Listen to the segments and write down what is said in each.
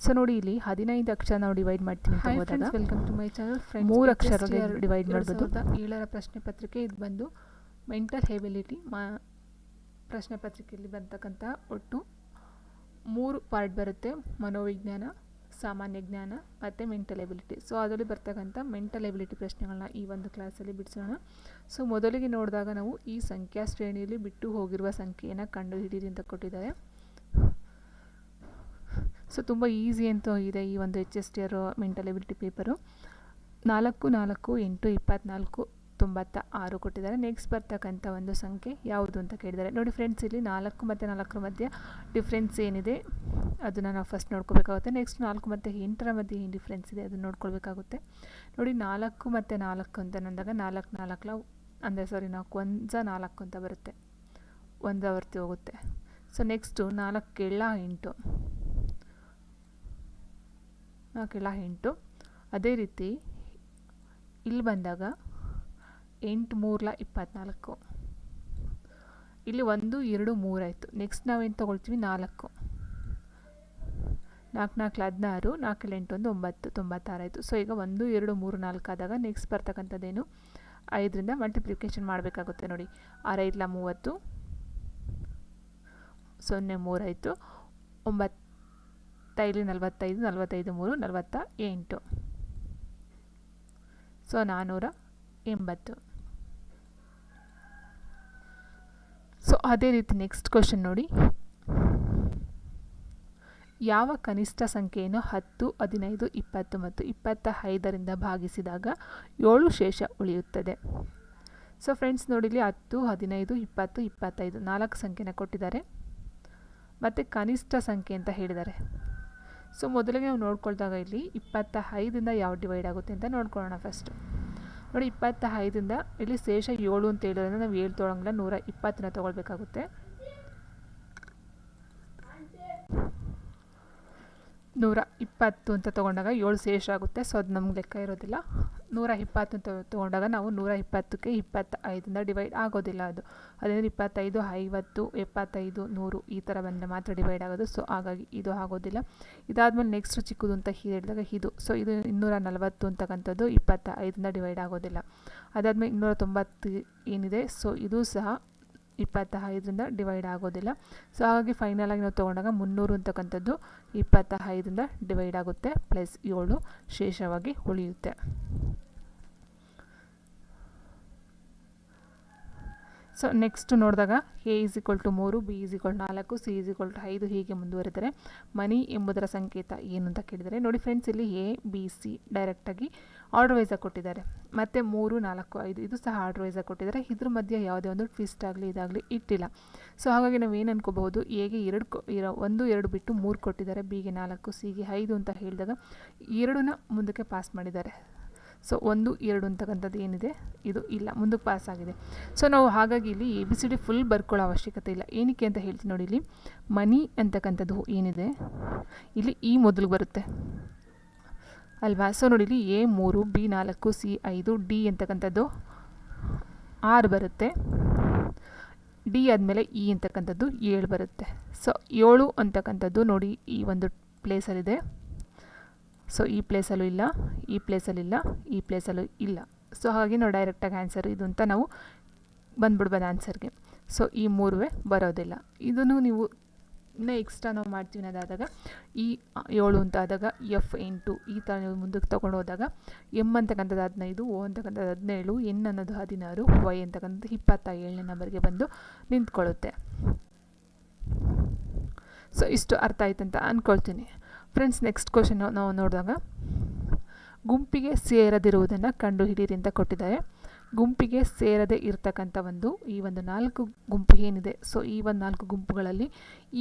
So ನೋಡಿ ಇಲ್ಲಿ 15 ಅಕ್ಷರ ನಾವು ಡಿವೈಡ್ ಮಾಡ್ತೀವಿ ಅಂತ ಹೋದಾಗ welcome to my channel friends. 3 ಅಕ್ಷರ ಡಿವೈಡ್ ಮಾಡ್ಬೋದು. 2007ರ ಪ್ರಶ್ನೆ ಪತ್ರಿಕೆ ಇದು ಬಂದು ಮೆಂಟಲ್ ಎಬಿಲಿಟಿ ಪ್ರಶ್ನೆ ಪತ್ರಿಕೆಯಲ್ಲಿ ಬರ್ತಕ್ಕಂಥ ಒಟ್ಟು 3 ಪಾರ್ಟ್ ಬರುತ್ತೆ. ಮನೋವಿಜ್ಞಾನ, ಸಾಮಾನ್ಯ ಜ್ಞಾನ ಮತ್ತು ಮೆಂಟಲ್ ಎಬಿಲಿಟಿ. ಸೊ ಅದರಲ್ಲಿ ಬರ್ತಕ್ಕಂಥ ಮೆಂಟಲ್ ಎಬಿಲಿಟಿ ಪ್ರಶ್ನೆಗಳನ್ನ ಈ ಒಂದು ಕ್ಲಾಸಲ್ಲಿ ಬಿಡಿಸೋಣ. ಸೊ ಮೊದಲಿಗೆ ನೋಡಿದಾಗ ನಾವು ಈ ಸಂಖ್ಯಾ ಶ್ರೇಣಿಯಲ್ಲಿ ಬಿಟ್ಟು ಹೋಗಿರುವ ಸಂಖ್ಯೆಯನ್ನು ಕಂಡುಹಿಡಿಯಿರಿ ಅಂತ ಕೊಟ್ಟಿದ್ದಾರೆ. ಸೊ ತುಂಬ ಈಸಿ ಅಂತೂ ಇದೆ ಈ ಒಂದು HSTR ಮೆಂಟಲ್ ಎಬಿಲಿಟಿ ಪೇಪರು. 4, 4, 8, 24, 96 ಕೊಟ್ಟಿದ್ದಾರೆ. ನೆಕ್ಸ್ಟ್ ಬರ್ತಕ್ಕಂಥ ಒಂದು ಸಂಖ್ಯೆ ಯಾವುದು ಅಂತ ಕೇಳಿದ್ದಾರೆ. ನೋಡಿ ಫ್ರೆಂಡ್ಸ್, ಇಲ್ಲಿ 4 ಮತ್ತು 4ರ ಮಧ್ಯೆ ಡಿಫ್ರೆನ್ಸ್ ಏನಿದೆ ಅದನ್ನು ನಾವು ಫಸ್ಟ್ ನೋಡ್ಕೋಬೇಕಾಗುತ್ತೆ. ನೆಕ್ಸ್ಟ್ 4 ಮತ್ತು 8ರ ಮಧ್ಯೆ ಏನು ಡಿಫ್ರೆನ್ಸ್ ಇದೆ ಅದನ್ನು ನೋಡ್ಕೊಳ್ಬೇಕಾಗುತ್ತೆ. ನೋಡಿ 4 ಮತ್ತು 4 ಅಂತ ಅಂದಾಗ 4 4 ಅಂದರೆ 4 4 ಅಂತ ಬರುತ್ತೆ, ಒಂದು ಆವರ್ತಿ ಹೋಗುತ್ತೆ. So next 4 8 8. ಅದೇ ರೀತಿ ಇಲ್ಲಿ ಬಂದಾಗ 8 3 24. ಇಲ್ಲಿ 1 2 3 ಆಯಿತು. ನೆಕ್ಸ್ಟ್ ನಾವೇನು ತೊಗೊಳ್ತೀವಿ 4 4 4 16, 4 8 1 9, 96 ಆಯಿತು. ಸೊ ಈಗ 1 2 3 4 ಆದಾಗ ನೆಕ್ಸ್ಟ್ ಬರ್ತಕ್ಕಂಥದ್ದೇನು 5ರಿಂದ ಮಲ್ಟಿಪ್ಲಿಕೇಶನ್ ಮಾಡಬೇಕಾಗುತ್ತೆ. ನೋಡಿ 6 5 30, 0 3 ಆಯಿತು. 9 5 45, 45 3 48. ಸೊ 480. ಸೊ ಅದೇ ರೀತಿ ನೆಕ್ಸ್ಟ್ ಕ್ವಶನ್ ನೋಡಿ, ಯಾವ ಕನಿಷ್ಠ ಸಂಖ್ಯೆಯನ್ನು 10, 15, 20 ಮತ್ತು 25ರಿಂದ ಭಾಗಿಸಿದಾಗ 7 ಶೇಷ ಉಳಿಯುತ್ತದೆ? ಸೊ ಫ್ರೆಂಡ್ಸ್ ನೋಡಿ, ಇಲ್ಲಿ 10, 15, 20, 25 4 ಸಂಖ್ಯೆನ ಕೊಟ್ಟಿದ್ದಾರೆ ಮತ್ತು ಕನಿಷ್ಠ ಸಂಖ್ಯೆ ಅಂತ ಹೇಳಿದ್ದಾರೆ. ಸೊ ಮೊದಲಿಗೆ ನಾವು ನೋಡ್ಕೊಳ್ದಾಗ ಇಲ್ಲಿ 25ರಿಂದ ಯಾವ ಡಿವೈಡ್ ಆಗುತ್ತೆ ಅಂತ ನೋಡ್ಕೊಳ್ಳೋಣ ಫಸ್ಟ್. ನೋಡಿ 25ರಿಂದ ಇಲ್ಲಿ ಶೇಷ 7 ಅಂತ ಹೇಳಿದ್ರಿಂದ ನಾವು 7 ತೊಗೊಳಂಗಿಲ್ಲ, 120ನ ತೊಗೊಳ್ಬೇಕಾಗುತ್ತೆ. 120 ಅಂತ ತೊಗೊಂಡಾಗ 7 ಶೇಷ ಆಗುತ್ತೆ. ಸೊ ಅದು ನಮ್ಗೆ ಲೆಕ್ಕ ಇರೋದಿಲ್ಲ. 120 ಅಂತ ತೊಗೊಂಡಾಗ ನಾವು 120ಕ್ಕೆ 25ರಿಂದ ಡಿವೈಡ್ ಆಗೋದಿಲ್ಲ. ಅದು ಅದೇಂದರೆ 25, 50, 75, 100 ಈ ಥರ ಬಂದರೆ ಮಾತ್ರ ಡಿವೈಡ್ ಆಗೋದು. ಸೊ ಹಾಗಾಗಿ ಇದು ಆಗೋದಿಲ್ಲ. ಇದಾದಮೇಲೆ ನೆಕ್ಸ್ಟ್ ಚಿಕ್ಕದು ಅಂತ ಹೇಳಿದಾಗ ಇದು. ಸೊ ಇದು 240 ಅಂತಕ್ಕಂಥದ್ದು 25ರಿಂದ ಡಿವೈಡ್ ಆಗೋದಿಲ್ಲ. ಅದಾದಮೇಲೆ 290 ಏನಿದೆ, ಸೊ ಇದು ಸಹ 25ರಿಂದ ಡಿವೈಡ್ ಆಗೋದಿಲ್ಲ. ಸೊ ಹಾಗಾಗಿ ಫೈನಲಾಗಿ ನಾವು ತೊಗೊಂಡಾಗ 300 ಅಂತಕ್ಕಂಥದ್ದು 25ರಿಂದ ಡಿವೈಡ್ ಆಗುತ್ತೆ, ಪ್ಲಸ್ 7 ಶೇಷವಾಗಿ ಉಳಿಯುತ್ತೆ. ಸೊ ನೆಕ್ಸ್ಟ್ ನೋಡಿದಾಗ A = 3, B = 4, C = 5 ಹೀಗೆ ಮುಂದುವರಿದರೆ ಮನಿ ಎಂಬುದರ ಸಂಕೇತ ಏನು ಅಂತ ಕೇಳಿದರೆ, ನೋಡಿ ಫ್ರೆಂಡ್ಸ್, ಇಲ್ಲಿ A B C ಡೈರೆಕ್ಟಾಗಿ ಆರ್ಡರ್ ವೈಸಾಗಿ ಕೊಟ್ಟಿದ್ದಾರೆ. ಮತ್ತು 3 4 5 ಇದು ಸಹ ಆರ್ಡರ್ ವೈಸಾಗಿ ಕೊಟ್ಟಿದ್ದಾರೆ. ಇದ್ರ ಮಧ್ಯೆ ಯಾವುದೇ ಒಂದು ಟ್ವಿಸ್ಟ್ ಆಗಲಿ ಇದಾಗಲಿ ಇಟ್ಟಿಲ್ಲ. ಸೊ ಹಾಗಾಗಿ ನಾವು ಏನು ಅನ್ಕೋಬಹುದು, ಎಗೆ 1 2 ಬಿಟ್ಟು 3 ಕೊಟ್ಟಿದ್ದಾರೆ, ಬಿಗೆ 4, ಸಿಗೆ 5 ಅಂತ ಹೇಳಿದಾಗ 2ನ ಮುಂದಕ್ಕೆ ಪಾಸ್ ಮಾಡಿದ್ದಾರೆ. ಸೊ 1 2 ಅಂತಕ್ಕಂಥದ್ದು ಏನಿದೆ ಇದು ಇಲ್ಲ, ಮುಂದಕ್ಕೆ ಪಾಸ್ ಆಗಿದೆ. ಸೊ ನಾವು ಹಾಗಾಗಿ ಇಲ್ಲಿ ABCD ಫುಲ್ ಬರ್ಕೊಳ್ಳೋ ಅವಶ್ಯಕತೆ ಇಲ್ಲ. ಏನಕ್ಕೆ ಅಂತ ಹೇಳ್ತೀನಿ ನೋಡಿ, ಇಲ್ಲಿ ಮನಿ ಅಂತಕ್ಕಂಥದ್ದು ಏನಿದೆ ಇಲ್ಲಿ ಈ ಮೊದಲು ಬರುತ್ತೆ ಅಲ್ವಾ. ಸೊ ನೋಡಿ ಇಲ್ಲಿ A 3, B 4, C 5, D ಅಂತಕ್ಕಂಥದ್ದು 6 ಬರುತ್ತೆ. ಡಿ ಆದಮೇಲೆ E ಅಂತಕ್ಕಂಥದ್ದು 7 ಬರುತ್ತೆ. ಸೊ 7 ಅಂತಕ್ಕಂಥದ್ದು ನೋಡಿ ಈ ಒಂದು ಪ್ಲೇಸಲ್ಲಿದೆ. ಸೊ ಈ ಪ್ಲೇಸಲ್ಲೂ ಇಲ್ಲ, ಈ ಪ್ಲೇಸಲ್ಲೂ ಇಲ್ಲ, ಈ ಪ್ಲೇಸಲ್ಲೂ ಇಲ್ಲ. ಸೊ ಹಾಗೆ ನಾವು ಡೈರೆಕ್ಟಾಗಿ ಆನ್ಸರ್ ಇದು ಅಂತ ನಾವು ಬಂದ್ಬಿಡ್ಬೋದು ಆನ್ಸರ್ಗೆ. ಸೊ ಈ 3 ಬರೋದಿಲ್ಲ. ಇದನ್ನು ನೀವು ಇನ್ನೂ ಎಕ್ಸ್ಟ್ರಾ ನಾವು ಮಾಡ್ತೀವಿ ಅನ್ನೋದಾದಾಗ ಈ 7 ಅಂತ ಆದಾಗ F8 ಈ ಥರ ನೀವು ಮುಂದಕ್ಕೆ ತೊಗೊಂಡು ಹೋದಾಗ M ಅಂತಕ್ಕಂಥದ್ದು 15, O ಅಂತಕ್ಕಂಥದ್ದು 17, N ಅನ್ನೋದು 16, Y ಅಂತಕ್ಕಂಥದ್ದು 27ನೇ ನಂಬರ್ಗೆ ಬಂದು ನಿಂತ್ಕೊಳ್ಳುತ್ತೆ. ಸೊ ಇಷ್ಟು ಅರ್ಥ ಆಯ್ತು ಅಂತ ಅಂದ್ಕೊಳ್ತೀನಿ ಫ್ರೆಂಡ್ಸ್. ನೆಕ್ಸ್ಟ್ ಕ್ವಶನ್ ನಾವು ನೋಡಿದಾಗ ಗುಂಪಿಗೆ ಸೇರದಿರುವುದನ್ನು ಕಂಡುಹಿಡಿಯಿರಿ ಅಂತ ಕೊಟ್ಟಿದ್ದಾರೆ. ಗುಂಪಿಗೆ ಸೇರದೇ ಇರತಕ್ಕಂಥ ಈ ಒಂದು 4 ಗುಂಪು ಏನಿದೆ, ಸೊ ಈ ಒಂದು 4 ಗುಂಪುಗಳಲ್ಲಿ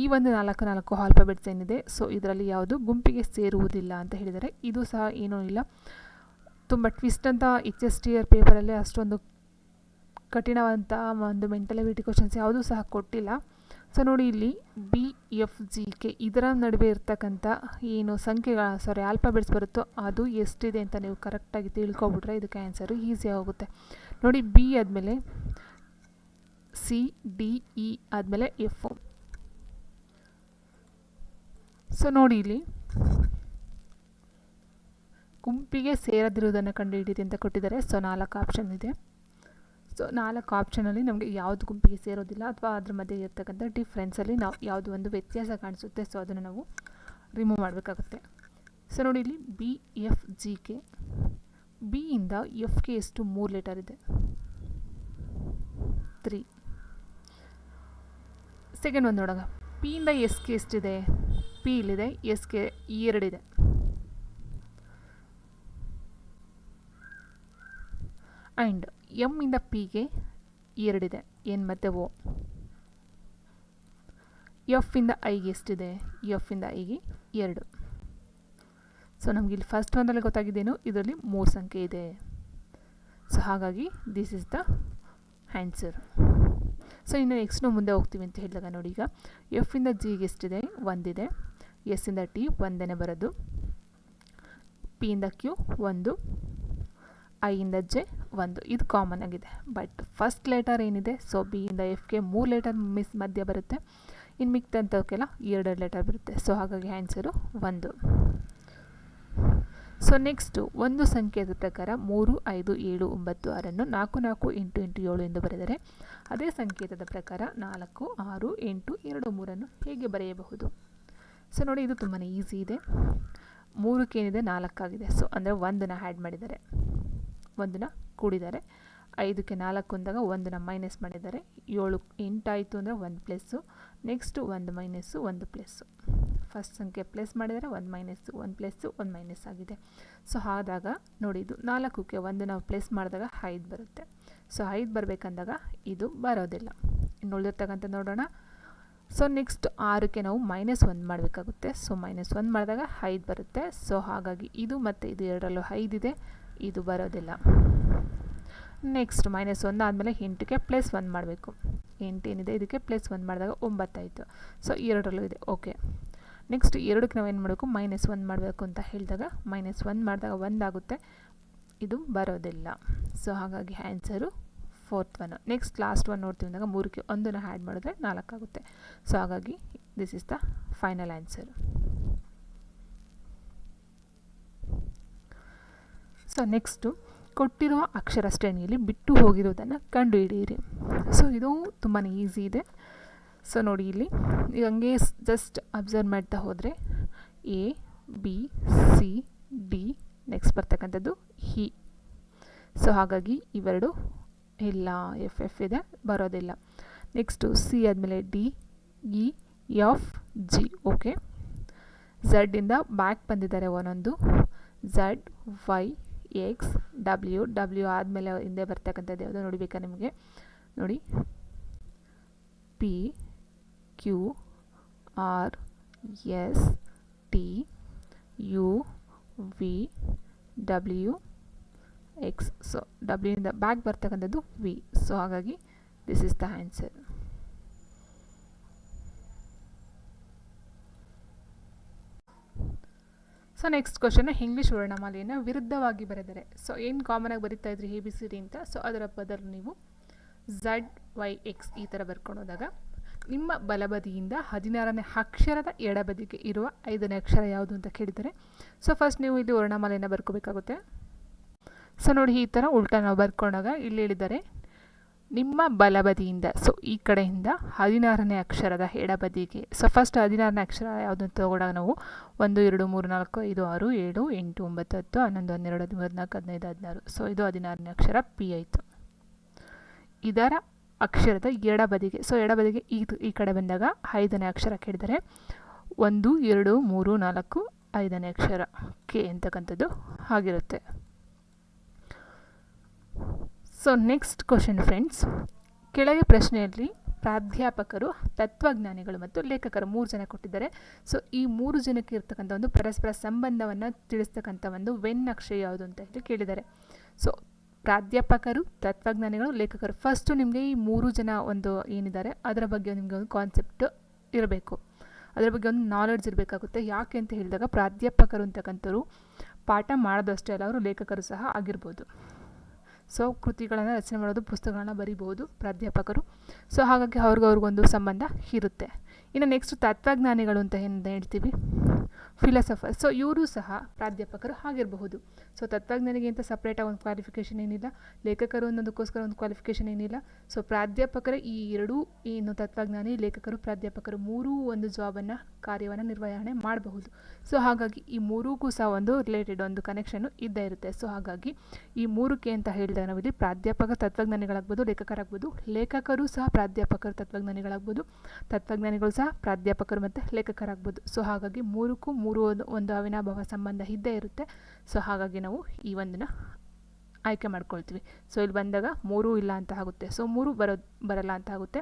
ಈ ಒಂದು 4 ಆಲ್ಫಾಬೆಟ್ಸ್ ಏನಿದೆ, ಸೊ ಇದರಲ್ಲಿ ಯಾವುದು ಗುಂಪಿಗೆ ಸೇರುವುದಿಲ್ಲ ಅಂತ ಹೇಳಿದ್ದಾರೆ. ಇದು ಸಹ ಏನೂ ಇಲ್ಲ, ತುಂಬ ಟ್ವಿಸ್ಟ್ ಅಂತ HSTR ಪೇಪರಲ್ಲಿ ಅಷ್ಟೊಂದು ಕಠಿಣವಾದಂಥ ಒಂದು ಮೆಂಟಲ್ ಎಬಿಲಿಟಿ ಕ್ವಶನ್ಸ್ ಯಾವುದೂ ಸಹ ಕೊಟ್ಟಿಲ್ಲ. ಸೊ ನೋಡಿ ಇಲ್ಲಿ BFGK ಇದರ ನಡುವೆ ಇರ್ತಕ್ಕಂಥ ಏನು ಸಂಖ್ಯೆಗಳ ಆಲ್ಫಾಬೆಟ್ಸ್ ಬರುತ್ತೋ ಅದು ಎಷ್ಟಿದೆ ಅಂತ ನೀವು ಕರೆಕ್ಟಾಗಿ ತಿಳ್ಕೊಬಿಟ್ರೆ ಇದಕ್ಕೆ ಆನ್ಸರು ಈಸಿ ಆಗುತ್ತೆ. ನೋಡಿ B ಆದಮೇಲೆ C D E ಆದಮೇಲೆ F. ಸೊ ನೋಡಿ ಇಲ್ಲಿ ಗುಂಪಿಗೆ ಸೇರದಿರುವುದನ್ನು ಕಂಡುಹಿಡಿಯಿರಿ ಅಂತ ಕೊಟ್ಟಿದ್ದಾರೆ. ಸೊ 4 ಆಪ್ಷನ್ ಇದೆ. ಸೊ 4 ಆಪ್ಷನಲ್ಲಿ ನಮಗೆ ಯಾವುದು ಗುಂಪಿಗೆ ಸೇರೋದಿಲ್ಲ ಅಥವಾ ಅದ್ರ ಮಧ್ಯೆ ಇರ್ತಕ್ಕಂಥ ಡಿಫ್ರೆನ್ಸಲ್ಲಿ ನಾವು ಯಾವುದು ಒಂದು ವ್ಯತ್ಯಾಸ ಕಾಣಿಸುತ್ತೆ, ಸೊ ಅದನ್ನು ನಾವು ರಿಮೂವ್ ಮಾಡಬೇಕಾಗುತ್ತೆ. ಸೊ ನೋಡಿ ಇಲ್ಲಿ BFGK, ಬಿಯಿಂದ ಎಫ್ಗೆ ಎಷ್ಟು 3 ಲೆಟರ್ ಇದೆ, 3. ಸೆಕೆಂಡ್ ಒಂದು ನೋಡೋಣ, ಪಿಯಿಂದ ಎಸ್ಗೆ ಎಷ್ಟಿದೆ, ಪಿ ಇಲ್ಲಿದೆ, ಎಸ್ಗೆ 2 ಇದೆ. ಆ್ಯಂಡ್ ಎಮ್ಮಿಂದ ಪಿಗೆ 2 ಇದೆ, ಎನ್ ಮತ್ತು ಓ. ಎಫ್ಫಿಂದ ಐಗೆ ಎಷ್ಟಿದೆ, ಎಫ್ಫಿಂದ ಐಗೆ 2. ಸೊ ನಮಗೆ ಇಲ್ಲಿ ಫಸ್ಟ್ ಒಂದರಲ್ಲಿ ಗೊತ್ತಾಗಿದ್ದೇನು, ಇದರಲ್ಲಿ 3 ಸಂಖ್ಯೆ ಇದೆ. ಸೊ ಹಾಗಾಗಿ this is the answer. So ಇನ್ನು ನೆಕ್ಸ್ಟ್ ನಾವು ಮುಂದೆ ಹೋಗ್ತೀವಿ ಅಂತ ಹೇಳಿದಾಗ ನೋಡಿ, ಈಗ ಎಫ್ಫಿಂದ ಜಿಗೆ ಎಷ್ಟಿದೆ, 1 ಇದೆ. ಎಸ್ಸಿಂದ ಟಿ 1 ಬರೋದು. ಪಿಯಿಂದ ಕ್ಯೂ 1, ಐಯಿಂದ ಜೆ 1. ಇದು ಕಾಮನ್ ಆಗಿದೆ. ಬಟ್ ಫಸ್ಟ್ ಲೆಟರ್ ಏನಿದೆ, ಸೊ ಬಿಯಿಂದ ಎಫ್ಗೆ 3 ಲೆಟರ್ ಮಧ್ಯ ಬರುತ್ತೆ. ಇನ್ನು ಮಿಕ್ತಂಥವಕ್ಕೆಲ್ಲ 2 ಲೆಟರ್ ಬರುತ್ತೆ. ಸೊ ಹಾಗಾಗಿ ಆನ್ಸರು 1. ಸೊ ನೆಕ್ಸ್ಟು ಒಂದು ಸಂಖ್ಯೆಯ ಪ್ರಕಾರ 3, 5, 7, 9, 6 4, 4, 8, 8, 7 ಎಂದು ಬರೆದರೆ ಅದೇ ಸಂಕೇತದ ಪ್ರಕಾರ 4, 6, 8, 2, 3 ಹೇಗೆ ಬರೆಯಬಹುದು? ಸೊ ನೋಡಿ, ಇದು ತುಂಬಾ ಈಸಿ ಇದೆ. 3ಕ್ಕೆ ಏನಿದೆ 4 ಆಗಿದೆ. ಸೊ ಅಂದರೆ 1ನ ಆ್ಯಡ್ ಮಾಡಿದ್ದಾರೆ, 1ನ ಕೂಡಿದ್ದಾರೆ. 5ಕ್ಕೆ 4 ಅಂದಾಗ 1ನ ಮೈನಸ್ ಮಾಡಿದ್ದಾರೆ. 7, 8 ಆಯಿತು ಅಂದರೆ 1 plus, next 1 minus 1 plus. First ಸಂಖ್ಯೆ ಪ್ಲಸ್ ಮಾಡಿದರೆ 1 ಮೈನಸ್ಸು 1 ಪ್ಲಸ್ಸು 1 ಮೈನಸ್ ಆಗಿದೆ. ಸೊ ಆದಾಗ ನೋಡಿ, ಇದು 4ಕ್ಕೆ 1 ನಾವು ಪ್ಲಸ್ ಮಾಡಿದಾಗ 5 ಬರುತ್ತೆ. ಸೊ 5 ಬರಬೇಕಂದಾಗ ಇದು ಬರೋದಿಲ್ಲ. ಇನ್ನು ಉಳಿದಿರ್ತಕ್ಕಂಥ ನೋಡೋಣ. ಸೊ ನೆಕ್ಸ್ಟ್ 6ಕ್ಕೆ ನಾವು -1 ಮಾಡಬೇಕಾಗುತ್ತೆ. ಸೊ -1 ಮಾಡಿದಾಗ 5 ಬರುತ್ತೆ. ಸೊ ಹಾಗಾಗಿ ಇದು ಮತ್ತು ಇದು ಎರಡರಲ್ಲೂ 5 ಇದೆ, ಇದು ಬರೋದಿಲ್ಲ. ನೆಕ್ಸ್ಟ್ -1 ಆದಮೇಲೆ 8ಕ್ಕೆ +1 ಮಾಡಬೇಕು. 8 ಏನಿದೆ ಇದಕ್ಕೆ +1 ಮಾಡಿದಾಗ 9 ಆಯಿತು. ಸೊ ಎರಡರಲ್ಲೂ ಇದೆ, ಓಕೆ. ನೆಕ್ಸ್ಟ್ 2ಕ್ಕೆ ನಾವೇನು ಮಾಡಬೇಕು, -1 ಮಾಡಬೇಕು ಅಂತ ಹೇಳಿದಾಗ -1 ಮಾಡಿದಾಗ 1 ಆಗುತ್ತೆ, ಇದು ಬರೋದಿಲ್ಲ. ಸೊ ಹಾಗಾಗಿ answer 4th one. Next last one ನೋಡ್ತೀವಿ ಅಂದಾಗ 3ಕ್ಕೆ 1ನ ಆ್ಯಡ್ ಮಾಡಿದ್ರೆ 4 ಆಗುತ್ತೆ. ಸೊ ಹಾಗಾಗಿ this is the final answer. So next ಕೊಟ್ಟಿರುವ ಅಕ್ಷರ ಶ್ರೇಣಿಯಲ್ಲಿ ಬಿಟ್ಟು ಹೋಗಿರುವುದನ್ನು ಕಂಡುಹಿಡಿಯಿರಿ. ಸೊ ಇದು ತುಂಬಾ ಈಸಿ ಇದೆ. ಸೊ ನೋಡಿ, ಇಲ್ಲಿ ಈಗ ಹಂಗೆ ಜಸ್ಟ್ ಅಬ್ಸರ್ವ್ ಮಾಡ್ತಾ ಹೋದರೆ A, B, C, D, next ಬರ್ತಕ್ಕಂಥದ್ದು ಹಿ. ಸೊ ಹಾಗಾಗಿ ಇವೆರಡು ಇಲ್ಲ, ಎಫ್ ಇದೆ, ಬರೋದಿಲ್ಲ. ನೆಕ್ಸ್ಟು ಸಿ ಆದಮೇಲೆ D, E, F, G, okay. ಝಡ್ಡಿಂದ ಬ್ಯಾಕ್ ಬಂದಿದ್ದಾರೆ ಒಂದೊಂದು. Z, Y, X, W ಆದಮೇಲೆ ಹಿಂದೆ ಬರ್ತಕ್ಕಂಥದ್ದು ಯಾವುದು ನೋಡಿಬೇಕಾ ನಿಮಗೆ? ನೋಡಿ, P, Q, R, S, T, U, V, W, X. So W ಇಂದ ಬ್ಯಾಕ್ ಬರ್ತಕ್ಕಂಥದ್ದು V. ಸೊ ಹಾಗಾಗಿ this is the answer. So next question, English ವರ್ಣಮಾಲೆಯನ್ನು ವಿರುದ್ಧವಾಗಿ ಬರೆದರೆ. ಸೊ ಏನು ಕಾಮನಾಗಿ ಬರೀತಾ ಇದ್ರಿ ABCD ಅಂತ, ಸೊ ಅದರ ಬದಲು ನೀವು ZYX ಈ ಥರ ಬರ್ಕೊಂಡು ಹೋದಾಗ ನಿಮ್ಮ ಬಲಬದಿಯಿಂದ 16ನೇ ಅಕ್ಷರದ ಎಡಬದಿಗೆ ಇರುವ 5ನೇ ಅಕ್ಷರ ಯಾವುದು ಅಂತ ಕೇಳಿದರೆ, ಸೊ ಫಸ್ಟ್ ನೀವು ಇಲ್ಲಿ ವರ್ಣಮಾಲೆಯನ್ನು ಬರ್ಕೋಬೇಕಾಗುತ್ತೆ. ಸೊ ನೋಡಿ, ಈ ಥರ ಉಲ್ಟಾ ನಾವು ಬರ್ಕೊಂಡಾಗ ಇಲ್ಲಿ ಹೇಳಿದ್ದಾರೆ ನಿಮ್ಮ ಬಲಬದಿಯಿಂದ, ಸೊ ಈ ಕಡೆಯಿಂದ 16ನೇ ಅಕ್ಷರದ ಎಡಬದಿಗೆ. ಸೊ ಫಸ್ಟ್ 16ನೇ ಅಕ್ಷರ ಯಾವುದು ಅಂತ ತಗೊಂಡಾಗ ನಾವು 1, 2, 3, 4, 5, 6, 7, 8, 9, 10, 11, 12, 13, 14, 15, 16. ಸೊ ಇದು 16ನೇ ಅಕ್ಷರ P ಆಯಿತು. ಇದರ ಅಕ್ಷರದ ಎಡಬದಿಗೆ, ಸೊ ಎಡಬದಿಗೆ ಈ ಕಡೆ ಬಂದಾಗ 5ನೇ ಅಕ್ಷರ ಕೇಳಿದರೆ 1, 2, 3, 4, 5ನೇ ಅಕ್ಷರ K ಅಂತಕ್ಕಂಥದ್ದು ಆಗಿರುತ್ತೆ. ಸೊ ನೆಕ್ಸ್ಟ್ ಕ್ವಶನ್ ಫ್ರೆಂಡ್ಸ್, ಕೆಳಗೆ ಪ್ರಶ್ನೆಯಲ್ಲಿ ಪ್ರಾಧ್ಯಾಪಕರು, ತತ್ವಜ್ಞಾನಿಗಳು ಮತ್ತು ಲೇಖಕರು 3 ಜನ ಕೊಟ್ಟಿದ್ದಾರೆ. ಸೊ ಈ 3 ಜನಕ್ಕೆ ಇರ್ತಕ್ಕಂಥ ಒಂದು ಪರಸ್ಪರ ಸಂಬಂಧವನ್ನು ತಿಳಿಸ್ತಕ್ಕಂಥ ಒಂದು ವೆನ್ ಅಕ್ಷರ ಯಾವುದು ಅಂತ ಹೇಳಿ ಕೇಳಿದ್ದಾರೆ. ಸೊ ಪ್ರಾಧ್ಯಾಪಕರು, ತತ್ವಜ್ಞಾನಿಗಳು, ಲೇಖಕರು. ಫಸ್ಟು ನಿಮಗೆ ಈ 3 ಜನ ಒಂದು ಏನಿದ್ದಾರೆ ಅದರ ಬಗ್ಗೆ ನಿಮಗೆ ಒಂದು ಕಾನ್ಸೆಪ್ಟ್ ಇರಬೇಕು, ಅದರ ಬಗ್ಗೆ ಒಂದು ನಾಲೆಡ್ಜ್ ಇರಬೇಕಾಗುತ್ತೆ. ಯಾಕೆ ಅಂತ ಹೇಳಿದಾಗ ಪ್ರಾಧ್ಯಾಪಕರು ಅಂತಕ್ಕಂಥವ್ರು ಪಾಠ ಮಾಡೋದಷ್ಟೇ ಅಲ್ಲ, ಅವರು ಲೇಖಕರು ಸಹ ಆಗಿರ್ಬೋದು. ಸೊ ಕೃತಿಗಳನ್ನು ರಚನೆ ಮಾಡೋದು, ಪುಸ್ತಕಗಳನ್ನ ಬರಿಬೋದು ಪ್ರಾಧ್ಯಾಪಕರು. ಸೊ ಹಾಗಾಗಿ ಅವ್ರಿಗೊಂದು ಸಂಬಂಧ ಇರುತ್ತೆ. ಇನ್ನು ನೆಕ್ಸ್ಟ್ ತತ್ವಜ್ಞಾನಿಗಳು ಅಂತ ಏನು ಹೇಳ್ತೀವಿ, ಫಿಲಾಸಫರ್. ಸೊ ಇವರು ಸಹ ಪ್ರಾಧ್ಯಾಪಕರು ಆಗಿರಬಹುದು. ಸೊ ತತ್ವಜ್ಞಾನಿಗೆ ಅಂತ ಸಪ್ರೇಟಾಗಿ ಒಂದು ಕ್ವಾಲಿಫಿಕೇಷನ್ ಏನಿಲ್ಲ, ಲೇಖಕರು ಅನ್ನೋದಕ್ಕೋಸ್ಕರ ಒಂದು ಕ್ವಾಲಿಫಿಕೇಷನ್ ಏನಿಲ್ಲ. ಸೊ ಪ್ರಾಧ್ಯಾಪಕರ ಈ ಎರಡೂ ಏನು ತತ್ವಜ್ಞಾನಿ, ಲೇಖಕರು, ಪ್ರಾಧ್ಯಾಪಕರು ಮೂರೂ ಒಂದು ಜಾಬನ್ನು, ಕಾರ್ಯವನ್ನು ನಿರ್ವಹಣೆ ಮಾಡಬಹುದು. ಸೊ ಹಾಗಾಗಿ ಈ ಮೂರಿಗೂ ಸಹ ಒಂದು ರಿಲೇಟೆಡ್ ಒಂದು ಕನೆಕ್ಷನ್ನು ಇದ್ದೇ ಇರುತ್ತೆ. ಸೊ ಹಾಗಾಗಿ ಈ ಮೂರಕ್ಕೆ ಅಂತ ಹೇಳಿದಾಗ ನಾವಿಲ್ಲಿ ಪ್ರಾಧ್ಯಾಪಕ ತತ್ವಜ್ಞಾನಿಗಳಾಗ್ಬೋದು, ಲೇಖಕರಾಗ್ಬೋದು, ಲೇಖಕರು ಸಹ ಪ್ರಾಧ್ಯಾಪಕರು ತತ್ವಜ್ಞಾನಿಗಳಾಗ್ಬೋದು, ತತ್ವಜ್ಞಾನಿಗಳು ಸಹ ಪ್ರಾಧ್ಯಾಪಕರು ಮತ್ತು ಲೇಖಕರಾಗ್ಬೋದು. ಸೊ ಹಾಗಾಗಿ ಮೂರಕ್ಕೂ ಒಂದು ಅವಿನಾಭಾವ ಸಂಬಂಧ ಇದ್ದೇ ಇರುತ್ತೆ. ಸೊ ಹಾಗಾಗಿ ನಾವು ಈ ಒಂದನ್ನು ಆಯ್ಕೆ ಮಾಡ್ಕೊಳ್ತೀವಿ. ಸೊ ಇಲ್ಲಿ ಬಂದಾಗ ಮೂರೂ ಇಲ್ಲ ಅಂತ ಆಗುತ್ತೆ. ಸೊ ಮೂರು ಬರಲ್ಲ ಅಂತ ಆಗುತ್ತೆ.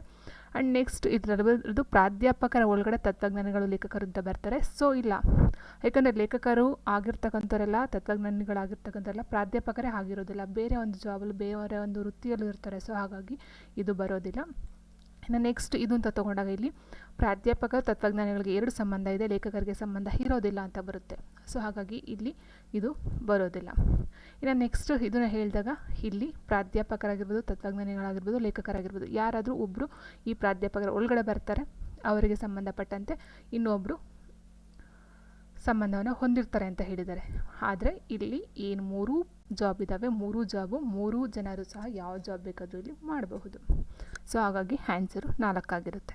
ಆ್ಯಂಡ್ ನೆಕ್ಸ್ಟ್ ಇದರದ್ದು ಪ್ರಾಧ್ಯಾಪಕರ ಒಳಗಡೆ ತತ್ವಜ್ಞಾನಿಗಳು, ಲೇಖಕರು ಅಂತ ಬರ್ತಾರೆ. ಸೊ ಇಲ್ಲ, ಯಾಕಂದರೆ ಲೇಖಕರು ಆಗಿರ್ತಕ್ಕಂಥವರೆಲ್ಲ, ತತ್ವಜ್ಞಾನಿಗಳಾಗಿರ್ತಕ್ಕಂಥವರೆಲ್ಲ ಪ್ರಾಧ್ಯಾಪಕರೇ ಆಗಿರೋದಿಲ್ಲ, ಬೇರೆ ಒಂದು ಜಾಬಲ್ಲಿ, ಬೇರೆ ಒಂದು ವೃತ್ತಿಯಲ್ಲೂ ಇರ್ತಾರೆ. ಸೊ ಹಾಗಾಗಿ ಇದು ಬರೋದಿಲ್ಲ. ಇನ್ನು ನೆಕ್ಸ್ಟ್ ಇದು ಅಂತ ತೊಗೊಂಡಾಗ ಇಲ್ಲಿ ಪ್ರಾಧ್ಯಾಪಕ ತತ್ವಜ್ಞಾನಿಗಳಿಗೆ ಎರಡು ಸಂಬಂಧ ಇದೆ, ಲೇಖಕರಿಗೆ ಸಂಬಂಧ ಇರೋದಿಲ್ಲ ಅಂತ ಬರುತ್ತೆ. ಸೊ ಹಾಗಾಗಿ ಇಲ್ಲಿ ಇದು ಬರೋದಿಲ್ಲ. ಇನ್ನು ನೆಕ್ಸ್ಟ್ ಇದನ್ನು ಹೇಳಿದಾಗ ಇಲ್ಲಿ ಪ್ರಾಧ್ಯಾಪಕರಾಗಿರ್ಬೋದು, ತತ್ವಜ್ಞಾನಿಗಳಾಗಿರ್ಬೋದು, ಲೇಖಕರಾಗಿರ್ಬೋದು ಯಾರಾದರೂ ಒಬ್ಬರು ಈ ಪ್ರಾಧ್ಯಾಪಕರ ಒಳಗಡೆ ಬರ್ತಾರೆ, ಅವರಿಗೆ ಸಂಬಂಧಪಟ್ಟಂತೆ ಇನ್ನೊಬ್ಬರು ಸಂಬಂಧವನ್ನು ಹೊಂದಿರ್ತಾರೆ ಅಂತ ಹೇಳಿದ್ದಾರೆ. ಆದರೆ ಇಲ್ಲಿ ಏನು ಮೂರು ಜಾಬ್ ಇದ್ದಾವೆ, ಮೂರು ಜನರು ಸಹ ಯಾವ ಜಾಬ್ ಬೇಕಾದರೂ ಇಲ್ಲಿ ಮಾಡಬಹುದು. ಸೊ ಹಾಗಾಗಿ ಆನ್ಸರು 4 ಆಗಿರುತ್ತೆ.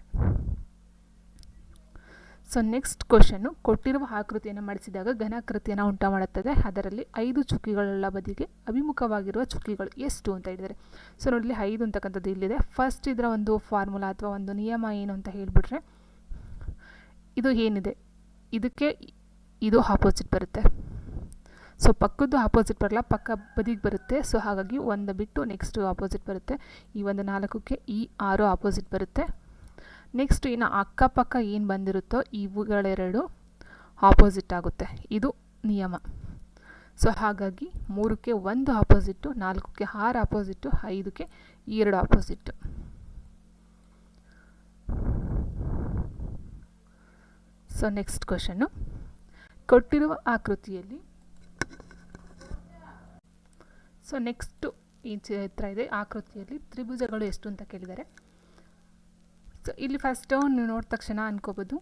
ಸೊ ನೆಕ್ಸ್ಟ್ ಕ್ವಶನ್ನು, ಕೊಟ್ಟಿರುವ ಆಕೃತಿಯನ್ನು ಮಾಡಿಸಿದಾಗ ಘನಾಕೃತಿಯನ್ನು ಉಂಟು ಮಾಡುತ್ತದೆ. ಅದರಲ್ಲಿ 5 ಚುಕ್ಕಿಗಳೆಲ್ಲ ಬದಿಗೆ ಅಭಿಮುಖವಾಗಿರುವ ಚುಕ್ಕಿಗಳು ಎಷ್ಟು ಅಂತ ಹೇಳಿದ್ದಾರೆ. ಸೊ ನೋಡಿ 5 ಅಂತಕ್ಕಂಥದ್ದು ಇಲ್ಲಿದೆ. ಫಸ್ಟ್ ಇದರ ಒಂದು ಫಾರ್ಮುಲಾ ಅಥವಾ ಒಂದು ನಿಯಮ ಏನು ಅಂತ ಹೇಳಿಬಿಟ್ರೆ, ಇದು ಏನಿದೆ ಇದಕ್ಕೆ ಇದು ಆಪೋಸಿಟ್ ಬರುತ್ತೆ. ಸೊ ಪಕ್ಕದ್ದು ಆಪೋಸಿಟ್ ಬರಲ್ಲ, ಪಕ್ಕ ಬದಿಗೆ ಬರುತ್ತೆ. ಸೊ ಹಾಗಾಗಿ ಒಂದು ಬಿಟ್ಟು ನೆಕ್ಸ್ಟು ಆಪೋಸಿಟ್ ಬರುತ್ತೆ. ಈ ಒಂದು 4ಕ್ಕೆ ಈ 6 ಆಪೋಸಿಟ್ ಬರುತ್ತೆ. ನೆಕ್ಸ್ಟ್ ಇನ್ನು ಅಕ್ಕಪಕ್ಕ ಏನು ಬಂದಿರುತ್ತೋ ಇವುಗಳೆರಡು ಆಪೋಸಿಟ್ ಆಗುತ್ತೆ. ಇದು ನಿಯಮ. ಸೊ ಹಾಗಾಗಿ 3ಕ್ಕೆ 1 ಆಪೋಸಿಟ್ಟು, 4ಕ್ಕೆ 6 ಆಪೋಸಿಟ್ಟು, 5ಕ್ಕೆ 2 ಆಪೋಸಿಟ್ಟು. ಸೊ ನೆಕ್ಸ್ಟ್ ಕ್ವಶನ್ನು, ಕೊಟ್ಟಿರುವ ಆಕೃತಿಯಲ್ಲಿ, ಸೊ ನೆಕ್ಸ್ಟು ಈ ಚಿತ್ರ ಇದೆ, ಆಕೃತಿಯಲ್ಲಿ ತ್ರಿಭುಜಗಳು ಎಷ್ಟು ಅಂತ ಕೇಳಿದ್ದಾರೆ. ಸೊ ಇಲ್ಲಿ ಫಸ್ಟು ನೀವು ನೋಡಿದ ತಕ್ಷಣ ಅನ್ಕೋಬೋದು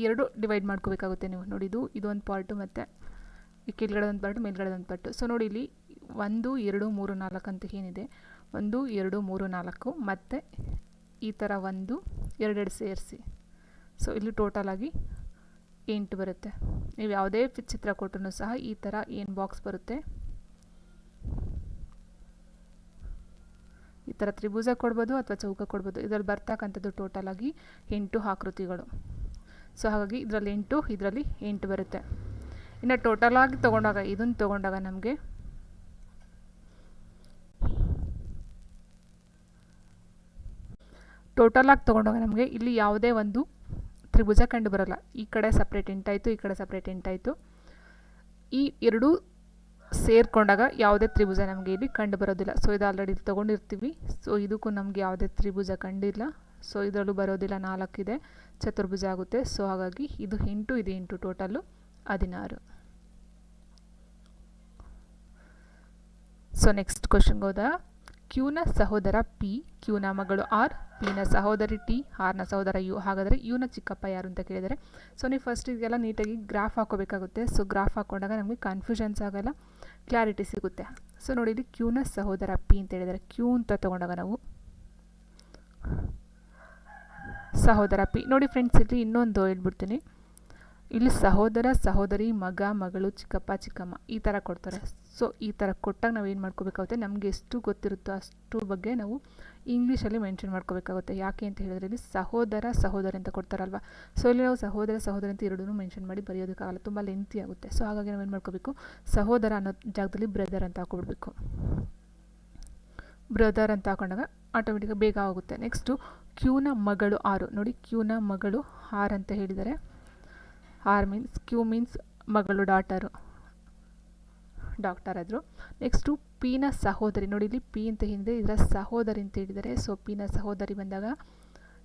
2 ಡಿವೈಡ್ ಮಾಡ್ಕೋಬೇಕಾಗುತ್ತೆ. ನೀವು ನೋಡಿ ಇದು ಒಂದು ಪಾರ್ಟು ಮತ್ತು ಈ ಕೆಳಗಡೆ ಒಂದು ಪಾರ್ಟು, ಮೇಲ್ಗಡೆ ಒಂದು ಪಾರ್ಟು. ಸೊ ನೋಡಿ ಇಲ್ಲಿ 1 2 3 4 ಅಂತ ಏನಿದೆ, 1 2 3 4 ಮತ್ತು ಈ ಥರ 1 2 ಸೇರಿಸಿ. ಸೊ ಇಲ್ಲಿ ಟೋಟಲಾಗಿ 8 ಬರುತ್ತೆ. ನೀವು ಯಾವುದೇ ಚಿತ್ರ ಕೊಟ್ಟರೂ ಸಹ ಈ ಥರ ಏನು ಬಾಕ್ಸ್ ಬರುತ್ತೆ, ಈ ಥರ ತ್ರಿಭುಜ ಕೊಡ್ಬೋದು ಅಥವಾ ಚೌಕ ಕೊಡ್ಬೋದು. ಇದರಲ್ಲಿ ಬರ್ತಕ್ಕಂಥದ್ದು ಟೋಟಲಾಗಿ 8 ಆಕೃತಿಗಳು. ಸೊ ಹಾಗಾಗಿ ಇದರಲ್ಲಿ 8, ಇದರಲ್ಲಿ 8 ಬರುತ್ತೆ. ಇನ್ನು ಟೋಟಲಾಗಿ ತೊಗೊಂಡಾಗ, ಇದನ್ನು ತೊಗೊಂಡಾಗ ನಮಗೆ ಇಲ್ಲಿ ಯಾವುದೇ ಒಂದು ತ್ರಿಭುಜ ಕಂಡು ಬರೋಲ್ಲ. ಈ ಕಡೆ ಸಪ್ರೇಟ್ 8 ಆಯಿತು, ಈ ಕಡೆ ಸಪ್ರೇಟ್ 8 ಆಯಿತು. ಈ ಎರಡೂ ಸೇರಿಕೊಂಡಾಗ ಯಾವುದೇ ತ್ರಿಭುಜ ನಮಗೆ ಇಲ್ಲಿ ಕಂಡು ಬರೋದಿಲ್ಲ. ಸೊ ಇದು ಆಲ್ರೆಡಿ ತೊಗೊಂಡಿರ್ತೀವಿ. ಸೊ ಇದಕ್ಕೂ ನಮಗೆ ಯಾವುದೇ ತ್ರಿಭುಜ ಕಂಡಿಲ್ಲ. ಸೊ ಇದರಲ್ಲೂ ಬರೋದಿಲ್ಲ, 4 ಇದೆ, ಚತುರ್ಭುಜ ಆಗುತ್ತೆ. ಸೊ ಹಾಗಾಗಿ ಇದು 8, ಇದು 8, ಟೋಟಲ್ಲು 16. ಸೊ ನೆಕ್ಸ್ಟ್ ಕ್ವಶನ್ಗೆ ಹೋದ, ಕ್ಯೂನ ಸಹೋದರ ಪಿ, ಕ್ಯೂನ ಮಗಳು ಆರ್, ಪಿನ ಸಹೋದರಿ ಟಿ, ಆರ್ನ ಸಹೋದರ ಯು. ಹಾಗಾದರೆ ಯುನ ಚಿಕ್ಕಪ್ಪ ಯಾರು ಅಂತ ಕೇಳಿದರೆ, ಸೊ ನೀವು ಫಸ್ಟ್ ಇದೆಲ್ಲ ನೀಟಾಗಿ ಗ್ರಾಫ್ ಹಾಕೋಬೇಕಾಗುತ್ತೆ. ಸೊ ಗ್ರಾಫ್ ಹಾಕೊಂಡಾಗ ನಮಗೆ ಕನ್ಫ್ಯೂಷನ್ಸ್ ಆಗಲ್ಲ, ಕ್ಲಾರಿಟಿ ಸಿಗುತ್ತೆ. ಸೊ ನೋಡಿ ಇಲ್ಲಿ ಕ್ಯೂನ ಸಹೋದರ ಪಿ ಅಂತ ಹೇಳಿದರೆ, ಕ್ಯೂ ಅಂತ ತೊಗೊಂಡಾಗ ನಾವು ಸಹೋದರ ಪಿ. ನೋಡಿ ಫ್ರೆಂಡ್ಸ್, ಇಲ್ಲಿ ಇನ್ನೊಂದು ಹೇಳ್ಬಿಡ್ತೀನಿ. ಇಲ್ಲಿ ಸಹೋದರ, ಸಹೋದರಿ, ಮಗ, ಮಗಳು, ಚಿಕ್ಕಪ್ಪ, ಚಿಕ್ಕಮ್ಮ ಈ ಥರ ಕೊಡ್ತಾರೆ. ಸೊ ಈ ಥರ ಕೊಟ್ಟಾಗ ನಾವು ಏನು ಮಾಡ್ಕೋಬೇಕಾಗುತ್ತೆ, ನಮಗೆ ಎಷ್ಟು ಗೊತ್ತಿರುತ್ತೋ ಅಷ್ಟು ಬಗ್ಗೆ ನಾವು ಇಂಗ್ಲೀಷಲ್ಲಿ ಮೆನ್ಷನ್ ಮಾಡ್ಕೋಬೇಕಾಗುತ್ತೆ. ಯಾಕೆ ಅಂತ ಹೇಳಿದ್ರೆ ಇಲ್ಲಿ ಸಹೋದರ, ಸಹೋದರಿ ಅಂತ ಕೊಡ್ತಾರಲ್ವ. ಸೊ ಇಲ್ಲಿ ನಾವು ಸಹೋದರ, ಸಹೋದರಿ ಅಂತ ಎರಡೂ ಮೆನ್ಷನ್ ಮಾಡಿ ಬರೆಯೋದಕ್ಕಾಗಲ್ಲ, ತುಂಬ ಲೆಂತಿ ಆಗುತ್ತೆ. ಸೊ ಹಾಗಾಗಿ ನಾವು ಏನು ಮಾಡ್ಕೋಬೇಕು, ಸಹೋದರ ಅನ್ನೋ ಜಾಗದಲ್ಲಿ ಬ್ರದರ್ ಅಂತ ಹಾಕೊಬಿಡ್ಬೇಕು. ಬ್ರದರ್ ಅಂತ ಹಾಕೊಂಡಾಗ ಆಟೋಮೆಟಿಕಾಗಿ ಬೇಗ ಆಗುತ್ತೆ. ನೆಕ್ಸ್ಟು ಕ್ಯೂನ ಮಗಳು ಆರು. ನೋಡಿ ಕ್ಯೂನ ಮಗಳು ಆರ್ ಅಂತ ಹೇಳಿದ್ದಾರೆ. ಆರ್ ಮೀನ್ಸ್, ಕ್ಯೂ ಮೀನ್ಸ್ ಮಗಳು, ಡಾಕ್ಟರ್ ಆದರು. ನೆಕ್ಸ್ಟು ಪಿನ ಸಹೋದರಿ. ನೋಡಿ ಇಲ್ಲಿ ಪಿ ಅಂತ ಏನಿದೆ ಇದರ ಸಹೋದರಿ ಅಂತ ಹೇಳಿದ್ದಾರೆ. ಸೊ ಪಿನ ಸಹೋದರಿ ಬಂದಾಗ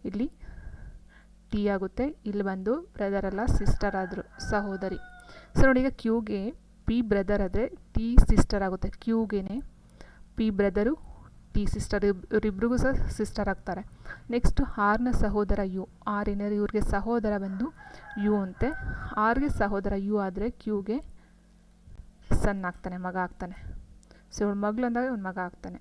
ಇಲ್ಲಿ ಟಿ ಆಗುತ್ತೆ. ಇಲ್ಲಿ ಬಂದು ಬ್ರದರ್ ಅಲ್ಲ, ಸಿಸ್ಟರ್ ಆದರು, ಸಹೋದರಿ. ಸೊ ನೋಡಿ ಈಗ ಕ್ಯೂಗೆ ಪಿ ಬ್ರದರ್ ಆದರೆ ಟಿ ಸಿಸ್ಟರ್ ಆಗುತ್ತೆ. ಕ್ಯೂಗೇನೆ ಪಿ ಬ್ರದರು, ಟಿ ಸಿಸ್ಟರ್, ಇವರಿಬ್ರಿಗೂ ಸಹ ಸಿಸ್ಟರ್ ಆಗ್ತಾರೆ. ನೆಕ್ಸ್ಟ್ ಆರ್ನ ಸಹೋದರ ಯು, ಆರ್ ಏನಾದ್ರು ಇವ್ರಿಗೆ ಸಹೋದರ ಬಂದು ಯು ಅಂತೆ. ಆರ್ಗೆ ಸಹೋದರ ಯು ಆದರೆ ಕ್ಯೂಗೆ ಸನ್ ಆಗ್ತಾನೆ, ಮಗ ಆಗ್ತಾನೆ. ಸೊ ಇವಳು ಮಗಳು ಅಂದಾಗ ಇವನು ಮಗ ಆಗ್ತಾನೆ.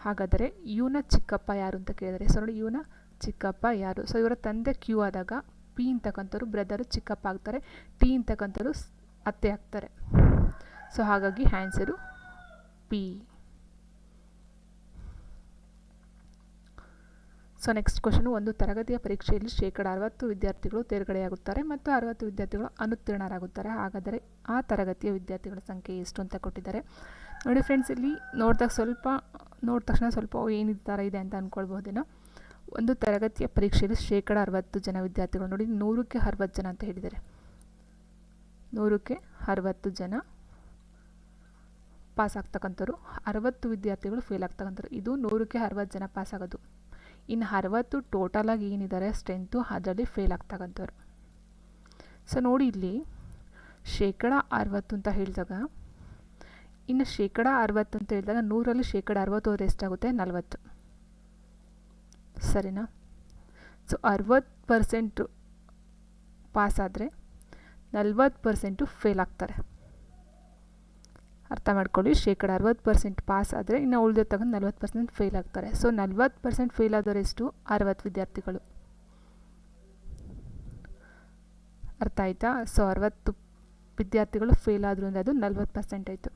ಹಾಗಾದರೆ ಯುನ ಚಿಕ್ಕಪ್ಪ ಯಾರು ಅಂತ ಕೇಳಿದರೆ, ಸೊ ನೋಡಿ ಯುನ ಚಿಕ್ಕಪ್ಪ ಯಾರು? ಸೊ ಇವರ ತಂದೆ ಕ್ಯೂ ಆದಾಗ ಪಿ ಅಂತಕ್ಕಂಥವ್ರು ಬ್ರದರು ಚಿಕ್ಕಪ್ಪ ಆಗ್ತಾರೆ, ಟಿ ಅಂತಕ್ಕಂಥವ್ರು ಅತ್ತೆ ಆಗ್ತಾರೆ. ಸೊ ಹಾಗಾಗಿ answer P. So next question, ಒಂದು ತರಗತಿಯ ಪರೀಕ್ಷೆಯಲ್ಲಿ 60% ವಿದ್ಯಾರ್ಥಿಗಳು ತೇರ್ಗಡೆಯಾಗುತ್ತಾರೆ ಮತ್ತು 60 ವಿದ್ಯಾರ್ಥಿಗಳು ಅನುತ್ತೀರ್ಣರಾಗುತ್ತಾರೆ. ಹಾಗಾದರೆ ಆ ತರಗತಿಯ ವಿದ್ಯಾರ್ಥಿಗಳ ಸಂಖ್ಯೆ ಎಷ್ಟು ಅಂತ ಕೊಟ್ಟಿದ್ದಾರೆ. ನೋಡಿ ಫ್ರೆಂಡ್ಸ್, ಇಲ್ಲಿ ನೋಡಿದ ತಕ್ಷಣ ಸ್ವಲ್ಪ ಏನಿದು ಥರ ಇದೆ ಅಂತ ಅಂದ್ಕೊಳ್ಬಹುದೇನೋ. ಒಂದು ತರಗತಿಯ ಪರೀಕ್ಷೆಯಲ್ಲಿ 60% ಜನ ವಿದ್ಯಾರ್ಥಿಗಳು, ನೋಡಿ 100ಕ್ಕೆ 60 ಜನ ಅಂತ ಹೇಳಿದ್ದಾರೆ. 100ಕ್ಕೆ 60 ಜನ ಪಾಸ್ ಆಗ್ತಕ್ಕಂಥವ್ರು, 60 ವಿದ್ಯಾರ್ಥಿಗಳು ಫೇಲ್ ಆಗ್ತಕ್ಕಂಥವ್ರು. ಇದು 100ಕ್ಕೆ 60 ಜನ ಪಾಸ್ ಆಗೋದು. ಇನ್ನು 60 ಟೋಟಲಾಗಿ ಏನಿದ್ದಾರೆ ಸ್ಟ್ರೆಂತು, ಅದರಲ್ಲಿ ಫೇಲ್ ಆಗ್ತಕ್ಕಂಥವ್ರು. ಸೊ ನೋಡಿ ಇಲ್ಲಿ 60% ಅಂತ ಹೇಳಿದಾಗ, ಇನ್ನು 60% ಅಂತ ಹೇಳಿದಾಗ 100ರಲ್ಲಿ 60 ಹೋದರೆ ಎಷ್ಟಾಗುತ್ತೆ? 40. ಸರಿನಾ? ಸೊ 60% ಪಾಸ್ ಆದರೆ 40% ಫೇಲ್ ಆಗ್ತಾರೆ. ಅರ್ಥ ಮಾಡ್ಕೊಳ್ಳಿ, 60% ಪಾಸ್ ಆದರೆ ಇನ್ನು ಉಳಿದಿರ್ತಕ್ಕಂಥ 40% ಫೇಲ್ ಆಗ್ತಾರೆ. ಸೊ 40% ಫೇಲ್ ಆದವರು ಎಷ್ಟು? 60 ವಿದ್ಯಾರ್ಥಿಗಳು. ಅರ್ಥ ಆಯಿತಾ? ಸೊ 60 ವಿದ್ಯಾರ್ಥಿಗಳು ಫೇಲ್ ಆದರು ಅಂದರೆ ಅದು 40% ಆಯಿತು.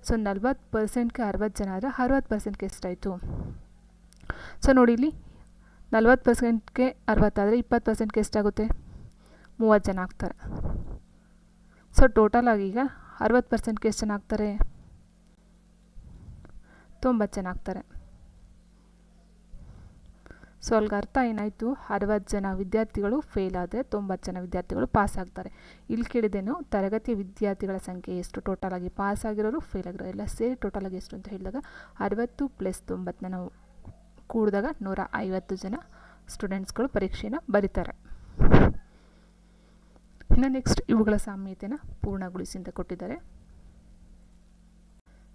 ಸೊ 40%ಗೆ 60 ಜನ ಆದರೆ 60%ಗೆ ಎಷ್ಟಾಯಿತು? ಸೊ ನೋಡಿ ಇಲ್ಲಿ 40%ಗೆ 60 ಆದರೆ 20%ಗೆ ಎಷ್ಟಾಗುತ್ತೆ? 30 ಜನ ಆಗ್ತಾರೆ. ಸೊ ಟೋಟಲಾಗಿ ಈಗ 60%ಗೆ ಎಷ್ಟು ಜನ ಆಗ್ತಾರೆ? 90 ಜನ ಆಗ್ತಾರೆ. ಸೊ ಅಲ್ಲಿಗೆ ಅರ್ಥ ಏನಾಯಿತು? 60 ಜನ ವಿದ್ಯಾರ್ಥಿಗಳು ಫೇಲ್ ಆದರೆ 90 ಜನ ವಿದ್ಯಾರ್ಥಿಗಳು ಪಾಸ್ ಆಗ್ತಾರೆ. ಇಲ್ಲಿ ಕೇಳಿದೇನು, ತರಗತಿಯ ವಿದ್ಯಾರ್ಥಿಗಳ ಸಂಖ್ಯೆ ಎಷ್ಟು? ಟೋಟಲಾಗಿ ಪಾಸ್ ಆಗಿರೋರು ಫೇಲ್ ಆಗಿರೋರು ಎಲ್ಲ ಸೇರಿ ಟೋಟಲಾಗಿ ಎಷ್ಟು ಅಂತ ಹೇಳಿದಾಗ 60 + 90ನ ನಾವು ಕೂಡಿದಾಗ 150 ಜನ ಸ್ಟೂಡೆಂಟ್ಸ್ಗಳು ಪರೀಕ್ಷೆಯನ್ನು ಬರೀತಾರೆ. ಇನ್ನು ನೆಕ್ಸ್ಟ್ ಇವುಗಳ ಸಾಮ್ಯತೆನ ಪೂರ್ಣಗೊಳಿಸಿ ಅಂತ ಕೊಟ್ಟಿದ್ದಾರೆ.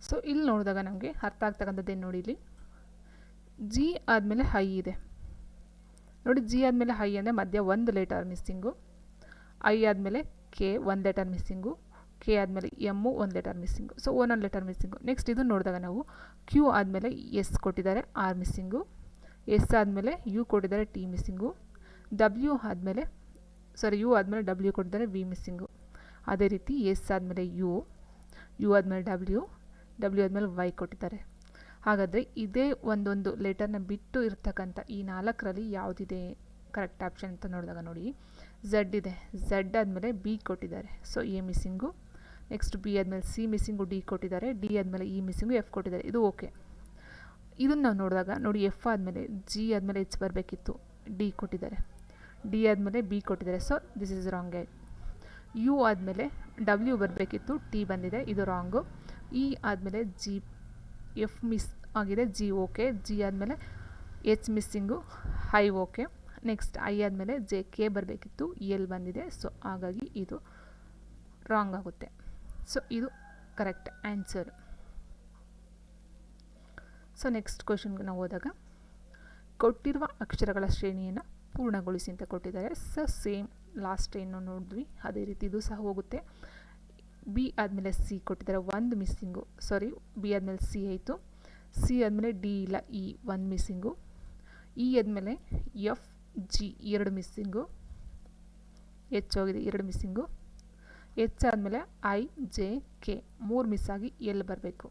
ಸೊ ಇಲ್ಲಿ ನೋಡಿದಾಗ ನಮಗೆ ಅರ್ಥ ಆಗ್ತಕ್ಕಂಥದ್ದೇನು ನೋಡಿ, ಇಲ್ಲಿ ಜಿ ಆದಮೇಲೆ ಹೈ ಇದೆ ನೋಡಿ. ಜಿ ಆದಮೇಲೆ ಹೈ ಅಂದರೆ ಮಧ್ಯ 1 ಲೆಟರ್ ಮಿಸ್ಸಿಂಗು, ಐ ಆದಮೇಲೆ ಕೆ 1 ಲೆಟರ್ ಮಿಸ್ಸಿಂಗು, ಕೆ ಆದಮೇಲೆ M 1 letter missing. So 1 letter missing. Next ಇದು ನೋಡಿದಾಗ ನಾವು ಕ್ಯೂ ಆದಮೇಲೆ ಎಸ್ ಕೊಟ್ಟಿದ್ದಾರೆ, ಆರ್ ಮಿಸ್ಸಿಂಗು. ಎಸ್ ಆದಮೇಲೆ ಯು ಕೊಟ್ಟಿದ್ದಾರೆ, ಟಿ ಮಿಸ್ಸಿಂಗು. ಡಬ್ಲ್ಯೂ ಆದಮೇಲೆ ಯು ಆದಮೇಲೆ ಡಬ್ಲ್ಯೂ ಕೊಟ್ಟಿದ್ದಾರೆ, ವಿ ಮಿಸ್ಸಿಂಗು. ಅದೇ ರೀತಿ ಎಸ್ ಆದಮೇಲೆ ಯು ಆದಮೇಲೆ ಡಬ್ಲ್ಯೂ ಆದಮೇಲೆ ವೈ ಕೊಟ್ಟಿದ್ದಾರೆ. ಹಾಗಾದರೆ ಇದೇ ಒಂದೊಂದು ಲೆಟರ್ನ ಬಿಟ್ಟು ಇರ್ತಕ್ಕಂಥ ಈ 4ರಲ್ಲಿ ಯಾವುದಿದೆ ಕರೆಕ್ಟ್ ಆಪ್ಷನ್ ಅಂತ ನೋಡಿದಾಗ ನೋಡಿ, ಝಡ್ ಇದೆ. ಝಡ್ ಆದಮೇಲೆ ಬಿ ಕೊಟ್ಟಿದ್ದಾರೆ, so A missing. Next B ಆದಮೇಲೆ ಸಿ ಮಿಸ್ಸಿಂಗು, ಡಿ ಕೊಟ್ಟಿದ್ದಾರೆ. ಡಿ ಆದಮೇಲೆ ಇ ಮಿಸ್ಸಿಂಗು, ಎಫ್ ಕೊಟ್ಟಿದ್ದಾರೆ. ಇದು ಓಕೆ. ಇದನ್ನು ನಾವು ನೋಡಿದಾಗ ನೋಡಿ, ಎಫ್ ಆದಮೇಲೆ ಜಿ ಆದಮೇಲೆ ಎಚ್ ಬರಬೇಕಿತ್ತು, ಡಿ ಕೊಟ್ಟಿದ್ದಾರೆ. ಡಿ ಆದಮೇಲೆ ಬಿ ಕೊಟ್ಟಿದ್ದಾರೆ, so this is wrong. U ಆದಮೇಲೆ ಡಬ್ಲ್ಯೂ ಬರಬೇಕಿತ್ತು, ಟಿ ಬಂದಿದೆ, ಇದು ರಾಂಗು. ಇ ಆದಮೇಲೆ ಜಿ, ಎಫ್ ಮಿಸ್ ಆಗಿದೆ, ಜಿ ಓಕೆ. ಜಿ ಆದಮೇಲೆ H missing, I okay. Next I ಆದಮೇಲೆ ಜೆ, ಕೆ ಬರಬೇಕಿತ್ತು, ಎಲ್ ಬಂದಿದೆ, ಸೊ ಹಾಗಾಗಿ ಇದು ರಾಂಗ್ ಆಗುತ್ತೆ. ಸೊ ಇದು ಕರೆಕ್ಟ್ ಆನ್ಸರ್. ಸೊ ನೆಕ್ಸ್ಟ್ ಕ್ವಶನ್ಗೆ ನಾವು ಹೋದಾಗ, ಕೊಟ್ಟಿರುವ ಅಕ್ಷರಗಳ ಶ್ರೇಣಿಯನ್ನು ಪೂರ್ಣಗೊಳಿಸಿ ಅಂತ ಕೊಟ್ಟಿದ್ದಾರೆ. ಸೊ ಸೇಮ್ ಲಾಸ್ಟ್ ಏನು ನೋಡಿದ್ವಿ ಅದೇ ರೀತಿ ಇದು ಸಹ ಹೋಗುತ್ತೆ. ಬಿ ಆದಮೇಲೆ ಸಿ ಕೊಟ್ಟಿದ್ದಾರೆ, 1 ಮಿಸ್ಸಿಂಗು. ಬಿ ಆದಮೇಲೆ ಸಿ ಆಯಿತು. ಸಿ ಆದಮೇಲೆ ಡಿ ಇಲ್ಲ, ಇ 1 ಮಿಸ್ಸಿಂಗು. ಇ ಆದಮೇಲೆ ಎಫ್ ಜಿ 2 ಮಿಸ್ಸಿಂಗು. ಎಚ್ ಹೋಗಿದೆ, 2 ಮಿಸ್ಸಿಂಗು. ಎಚ್ ಆದಮೇಲೆ ಐ ಜೆ ಕೆ 3 ಮಿಸ್ ಆಗಿ ಎಲ್ ಬರಬೇಕು.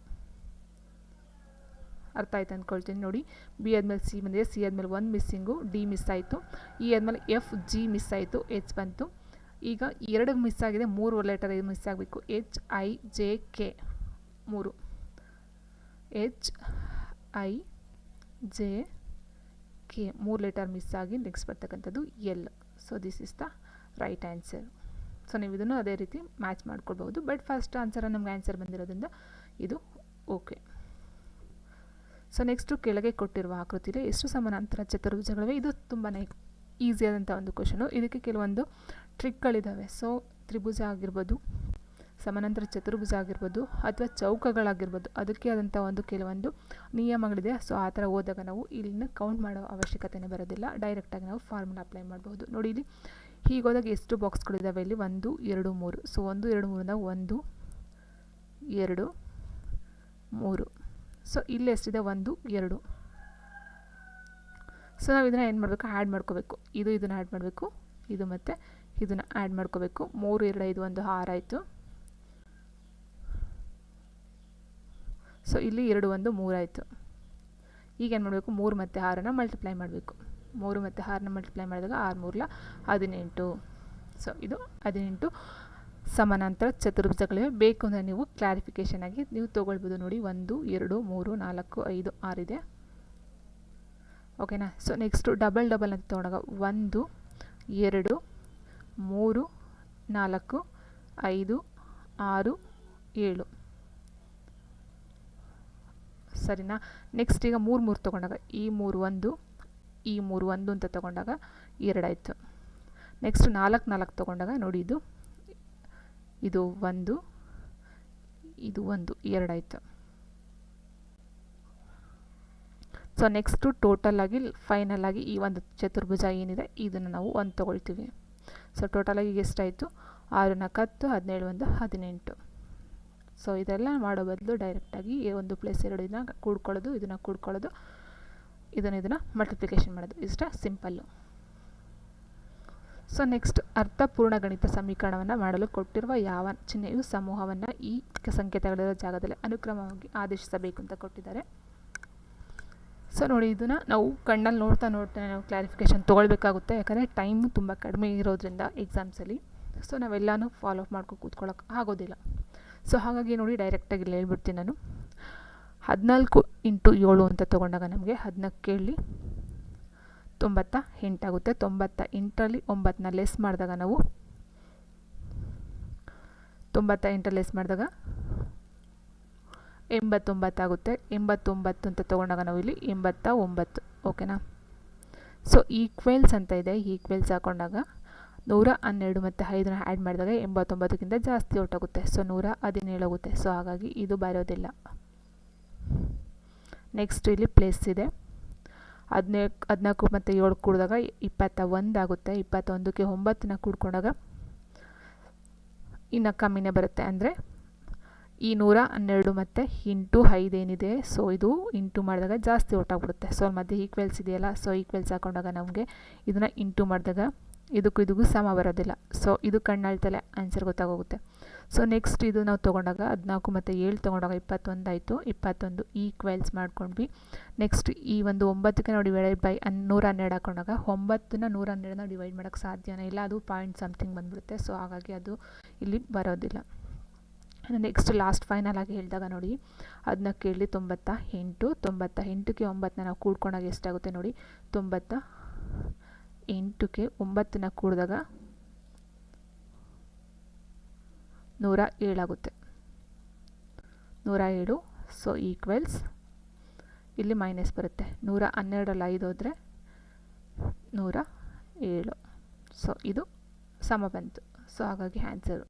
ಅರ್ಥ ಆಯ್ತು ಅಂದ್ಕೊಳ್ತೀನಿ ನೋಡಿ. ಬಿ ಆದಮೇಲೆ ಸಿ ಬಂದಿದೆ, ಸಿ ಆದಮೇಲೆ 1 ಮಿಸ್ಸಿಂಗು, ಡಿ ಮಿಸ್ ಆಯಿತು. ಇ ಆದಮೇಲೆ ಎಫ್ ಜಿ ಮಿಸ್ ಆಯಿತು, ಎಚ್ ಬಂತು. ಈಗ 2 ಮಿಸ್ ಆಗಿದೆ, 3 ಲೆಟರ್ ಇದು ಮಿಸ್ ಆಗಬೇಕು. H I J K 3, H I J K 3 letter miss ಆಗಿ ನೆಕ್ಸ್ಟ್ ಬರ್ತಕ್ಕಂಥದ್ದು L. So this is the right answer. So ನೀವು ಇದನ್ನು ಅದೇ ರೀತಿ ಮ್ಯಾಚ್ ಮಾಡ್ಕೊಳ್ಬೋದು. ಬಟ್ ಫಸ್ಟ್ ಆನ್ಸರ್ ನಮ್ಗೆ ಆನ್ಸರ್ ಬಂದಿರೋದ್ರಿಂದ ಇದು ಓಕೆ. ಸೊ ನೆಕ್ಸ್ಟು ಕೆಳಗೆ ಕೊಟ್ಟಿರುವ ಆಕೃತಿಯಲ್ಲಿ ಎಷ್ಟು ಸಮಾನಾಂತರ ಚತುರ್ಭುಜಗಳಿವೆ? ಇದು ತುಂಬಾ ಈಸಿಯಾದಂಥ ಒಂದು ಕ್ವಶನು. ಇದಕ್ಕೆ ಕೆಲವೊಂದು ಟ್ರಿಕ್ಗಳಿದ್ದಾವೆ. ಸೊ ತ್ರಿಭುಜ ಆಗಿರ್ಬೋದು, ಸಮಾನಾಂತರ ಚತುರ್ಭುಜ ಆಗಿರ್ಬೋದು ಅಥವಾ ಚೌಕಗಳಾಗಿರ್ಬೋದು, ಅದಕ್ಕೆ ಆದಂಥ ಒಂದು ಕೆಲವೊಂದು ನಿಯಮಗಳಿದೆ. ಸೊ ಆ ಥರ ಹೋದಾಗ ನಾವು ಇಲ್ಲಿನ ಕೌಂಟ್ ಮಾಡೋ ಅವಶ್ಯಕತೆನೇ ಬರೋದಿಲ್ಲ, ಡೈರೆಕ್ಟಾಗಿ ನಾವು ಫಾರ್ಮುಲಾ ಅಪ್ಲೈ ಮಾಡ್ಬೋದು. ನೋಡಿ ಇಲ್ಲಿ ಹೀಗೆ ಹೋದಾಗ ಎಷ್ಟು ಬಾಕ್ಸ್ಗಳಿದ್ದಾವೆ ಇಲ್ಲಿ 1 2 3. ಸೊ 1 2 3 1 2 3. ಸೊ ಇಲ್ಲಿ ಎಷ್ಟಿದೆ 1 2. ಸೊ ನಾವು ಇದನ್ನು ಏನು ಮಾಡಬೇಕು, ಆ್ಯಡ್ ಮಾಡ್ಕೋಬೇಕು. ಇದನ್ನು ಆ್ಯಡ್ ಮಾಡಬೇಕು, ಇದು ಮತ್ತು ಇದನ್ನು ಆ್ಯಡ್ ಮಾಡ್ಕೋಬೇಕು. 3 2 5 1 6 ಆಯಿತು. ಸೊ ಇಲ್ಲಿ 2 1 3 ಆಯಿತು. ಈಗ ಏನು ಮಾಡಬೇಕು, 3 ಮತ್ತು 6 ಮಲ್ಟಿಪ್ಲೈ ಮಾಡಬೇಕು. 3 ಮತ್ತು 6 ಮಲ್ಟಿಪ್ಲೈ ಮಾಡಿದಾಗ 6 3 18. ಸೊ ಇದು 18 ಸಮಾನಾಂತರ ಚತುರ್ಭುಜಗಳಿವೆ. ಬೇಕು ಅಂದರೆ ನೀವು ಕ್ಲಾರಿಫಿಕೇಷನ್ ಆಗಿ ನೀವು ತೊಗೊಳ್ಬೋದು. ನೋಡಿ 1 2 3 4 5 6 ಇದೆ. ಓಕೆನಾ. ಸೊ ನೆಕ್ಸ್ಟು ಡಬಲ್ ಅಂತ ತೊಗೊಂಡಾಗ 1 2 3 4 5 6 7. ಸರಿನಾ. ನೆಕ್ಸ್ಟ್ ಈಗ 3 3 ತೊಗೊಂಡಾಗ ಈ 3 1 ಈ 3 1 ಅಂತ ತೊಗೊಂಡಾಗ 2 ಆಯಿತು. ನೆಕ್ಸ್ಟ್ 4 4 ತೊಗೊಂಡಾಗ ನೋಡಿ ಇದು 1 ಇದು 1 2 ಆಯಿತು. ಸೊ ನೆಕ್ಸ್ಟು ಟೋಟಲಾಗಿ ಫೈನಲಾಗಿ ಈ ಒಂದು ಚತುರ್ಭುಜ ಏನಿದೆ ಇದನ್ನು ನಾವು 1 ತೊಗೊಳ್ತೀವಿ. ಸೊ ಟೋಟಲಾಗಿ ಎಷ್ಟಾಯಿತು, 6 4 10 17 1 18. ಸೊ ಇದೆಲ್ಲ ಮಾಡೋ ಬದಲು ಡೈರೆಕ್ಟಾಗಿ 1 + 2 ಇದನ್ನು ಕೂಡ್ಕೊಳ್ಳೋದು, ಇದನ್ನು ಕೂಡ್ಕೊಳ್ಳೋದು, ಇದನ್ನು ಮಲ್ಟಿಪ್ಲಿಕೇಶನ್ ಮಾಡೋದು, ಇಷ್ಟ ಸಿಂಪಲ್ಲು. ಸೊ ನೆಕ್ಸ್ಟ್ ಅರ್ಥಪೂರ್ಣ ಗಣಿತ ಸಮೀಕರಣವನ್ನು ಮಾಡಲು ಕೊಟ್ಟಿರುವ ಯಾವ ಚಿಹ್ನೆಯು ಸಮೂಹವನ್ನು ಈ ಸಂಕೇತಗಳಿರೋ ಜಾಗದಲ್ಲಿ ಅನುಕ್ರಮವಾಗಿ ಆದೇಶಿಸಬೇಕು ಅಂತ ಕೊಟ್ಟಿದ್ದಾರೆ. ಸೊ ನೋಡಿ ಇದನ್ನು ನಾವು ಕಣ್ಣಲ್ಲಿ ನೋಡ್ತಾ ನಾವು ಕ್ಲಾರಿಫಿಕೇಷನ್ ತೊಗೊಳ್ಬೇಕಾಗುತ್ತೆ. ಯಾಕಂದರೆ ಟೈಮು ತುಂಬ ಕಡಿಮೆ ಇರೋದ್ರಿಂದ ಎಕ್ಸಾಮ್ಸಲ್ಲಿ. ಸೊ ನಾವೆಲ್ಲನೂ ಫಾಲೋ ಅಪ್ ಮಾಡ್ಕೊಂಡು ಕೂತ್ಕೊಳ್ಳೋಕೆ ಆಗೋದಿಲ್ಲ. ಸೊ ಹಾಗಾಗಿ ನೋಡಿ ಡೈರೆಕ್ಟಾಗಿ ಇಲ್ಲಿ ಹೇಳ್ಬಿಡ್ತೀನಿ ನಾನು. 14 × 7 ಅಂತ ತೊಗೊಂಡಾಗ ನಮಗೆ 14 98 ಆಗುತ್ತೆ. 98ರಲ್ಲಿ 9ನ ಲೆಸ್ ಮಾಡಿದಾಗ ನಾವು 98 ಲೆಸ್ ಮಾಡಿದಾಗ 89 ಆಗುತ್ತೆ. 89 ಅಂತ ತೊಗೊಂಡಾಗ ನಾವು ಇಲ್ಲಿ 89. ಓಕೆನಾ. ಸೊ ಈಕ್ವಲ್ಸ್ ಅಂತ ಇದೆ, ಈಕ್ವಲ್ಸ್ ಹಾಕೊಂಡಾಗ 112 ಮತ್ತು 5ನ ಆ್ಯಡ್ ಮಾಡಿದಾಗ 89ಕ್ಕಿಂತ ಜಾಸ್ತಿ ಹೊರಟೋಗುತ್ತೆ. ಸೊ 117 ಆಗುತ್ತೆ. ಸೊ ಹಾಗಾಗಿ ಇದು ಬರೋದಿಲ್ಲ. ನೆಕ್ಸ್ಟ್ ಇಲ್ಲಿ ಪ್ಲೇಸ್ ಇದೆ. 14 ಮತ್ತು 7 ಕೂಡಿದಾಗ 21 ಆಗುತ್ತೆ. 21ಕ್ಕೆ 9ನ ಕೂಡ್ಕೊಂಡಾಗ ಇನ್ನು ಕಮ್ಮಿನೇ ಬರುತ್ತೆ. ಅಂದರೆ ಈ 112 ಮತ್ತು ಇಂಟು 5 ಏನಿದೆ, ಸೊ ಇದು ಇಂಟು ಮಾಡಿದಾಗ ಜಾಸ್ತಿ ಹೊರಟಾಗ್ಬಿಡುತ್ತೆ. ಸೊ ಮಧ್ಯೆ ಈಕ್ವಲ್ಸ್ ಇದೆಯಲ್ಲ, ಸೊ ಈಕ್ವಲ್ಸ್ ಹಾಕೊಂಡಾಗ ನಮಗೆ ಇದನ್ನು ಇಂಟು ಮಾಡಿದಾಗ ಇದಕ್ಕೂ ಸಮ ಬರೋದಿಲ್ಲ. ಸೊ ಇದು ಕಣ್ಣಾಳ್ತಲೆ ಆನ್ಸರ್ ಗೊತ್ತಾಗೋಗುತ್ತೆ. ಸೊ ನೆಕ್ಸ್ಟ್ ಇದು ನಾವು ತೊಗೊಂಡಾಗ 14 ಮತ್ತು 7 ತೊಗೊಂಡಾಗ 21 ಆಯಿತು. 21 ಈಕ್ವಲ್ಸ್ ಮಾಡ್ಕೊಂಡ್ವಿ. ನೆಕ್ಸ್ಟ್ ಈ ಒಂದು 9ಕ್ಕೆ ನಾವು ಡಿವೈಡೆಡ್ ಬೈ 112 ಹಾಕೊಂಡಾಗ 9ನ 112ನ ಡಿವೈಡ್ ಮಾಡೋಕ್ಕೆ ಸಾಧ್ಯನೇ ಇಲ್ಲ, ಅದು ಪಾಯಿಂಟ್ ಸಮಥಿಂಗ್ ಬಂದುಬಿಡುತ್ತೆ. ಸೊ ಹಾಗಾಗಿ ಅದು ಇಲ್ಲಿ ಬರೋದಿಲ್ಲ. ನೆಕ್ಸ್ಟ್ ಲಾಸ್ಟ್ ಫೈನಲ್ ಆಗಿ ಹೇಳಿದಾಗ ನೋಡಿ 14 98. 98ಕ್ಕೆ 9ನ ನಾವು ಕೂಡ್ಕೊಂಡಾಗ ಎಷ್ಟಾಗುತ್ತೆ ನೋಡಿ 98ಕ್ಕೆ 9ನ ಕೂಡಿದಾಗ 107 ಆಗುತ್ತೆ. 107. ಸೊ ಈಕ್ವಲ್ಸ್ ಇಲ್ಲಿ ಮೈನಸ್ ಬರುತ್ತೆ. 112ರಲ್ಲಿ 5 ಹೋದರೆ 107. ಸೊ ಇದು ಸಮ ಬಂತು. ಸೊ ಹಾಗಾಗಿ ಆನ್ಸರು.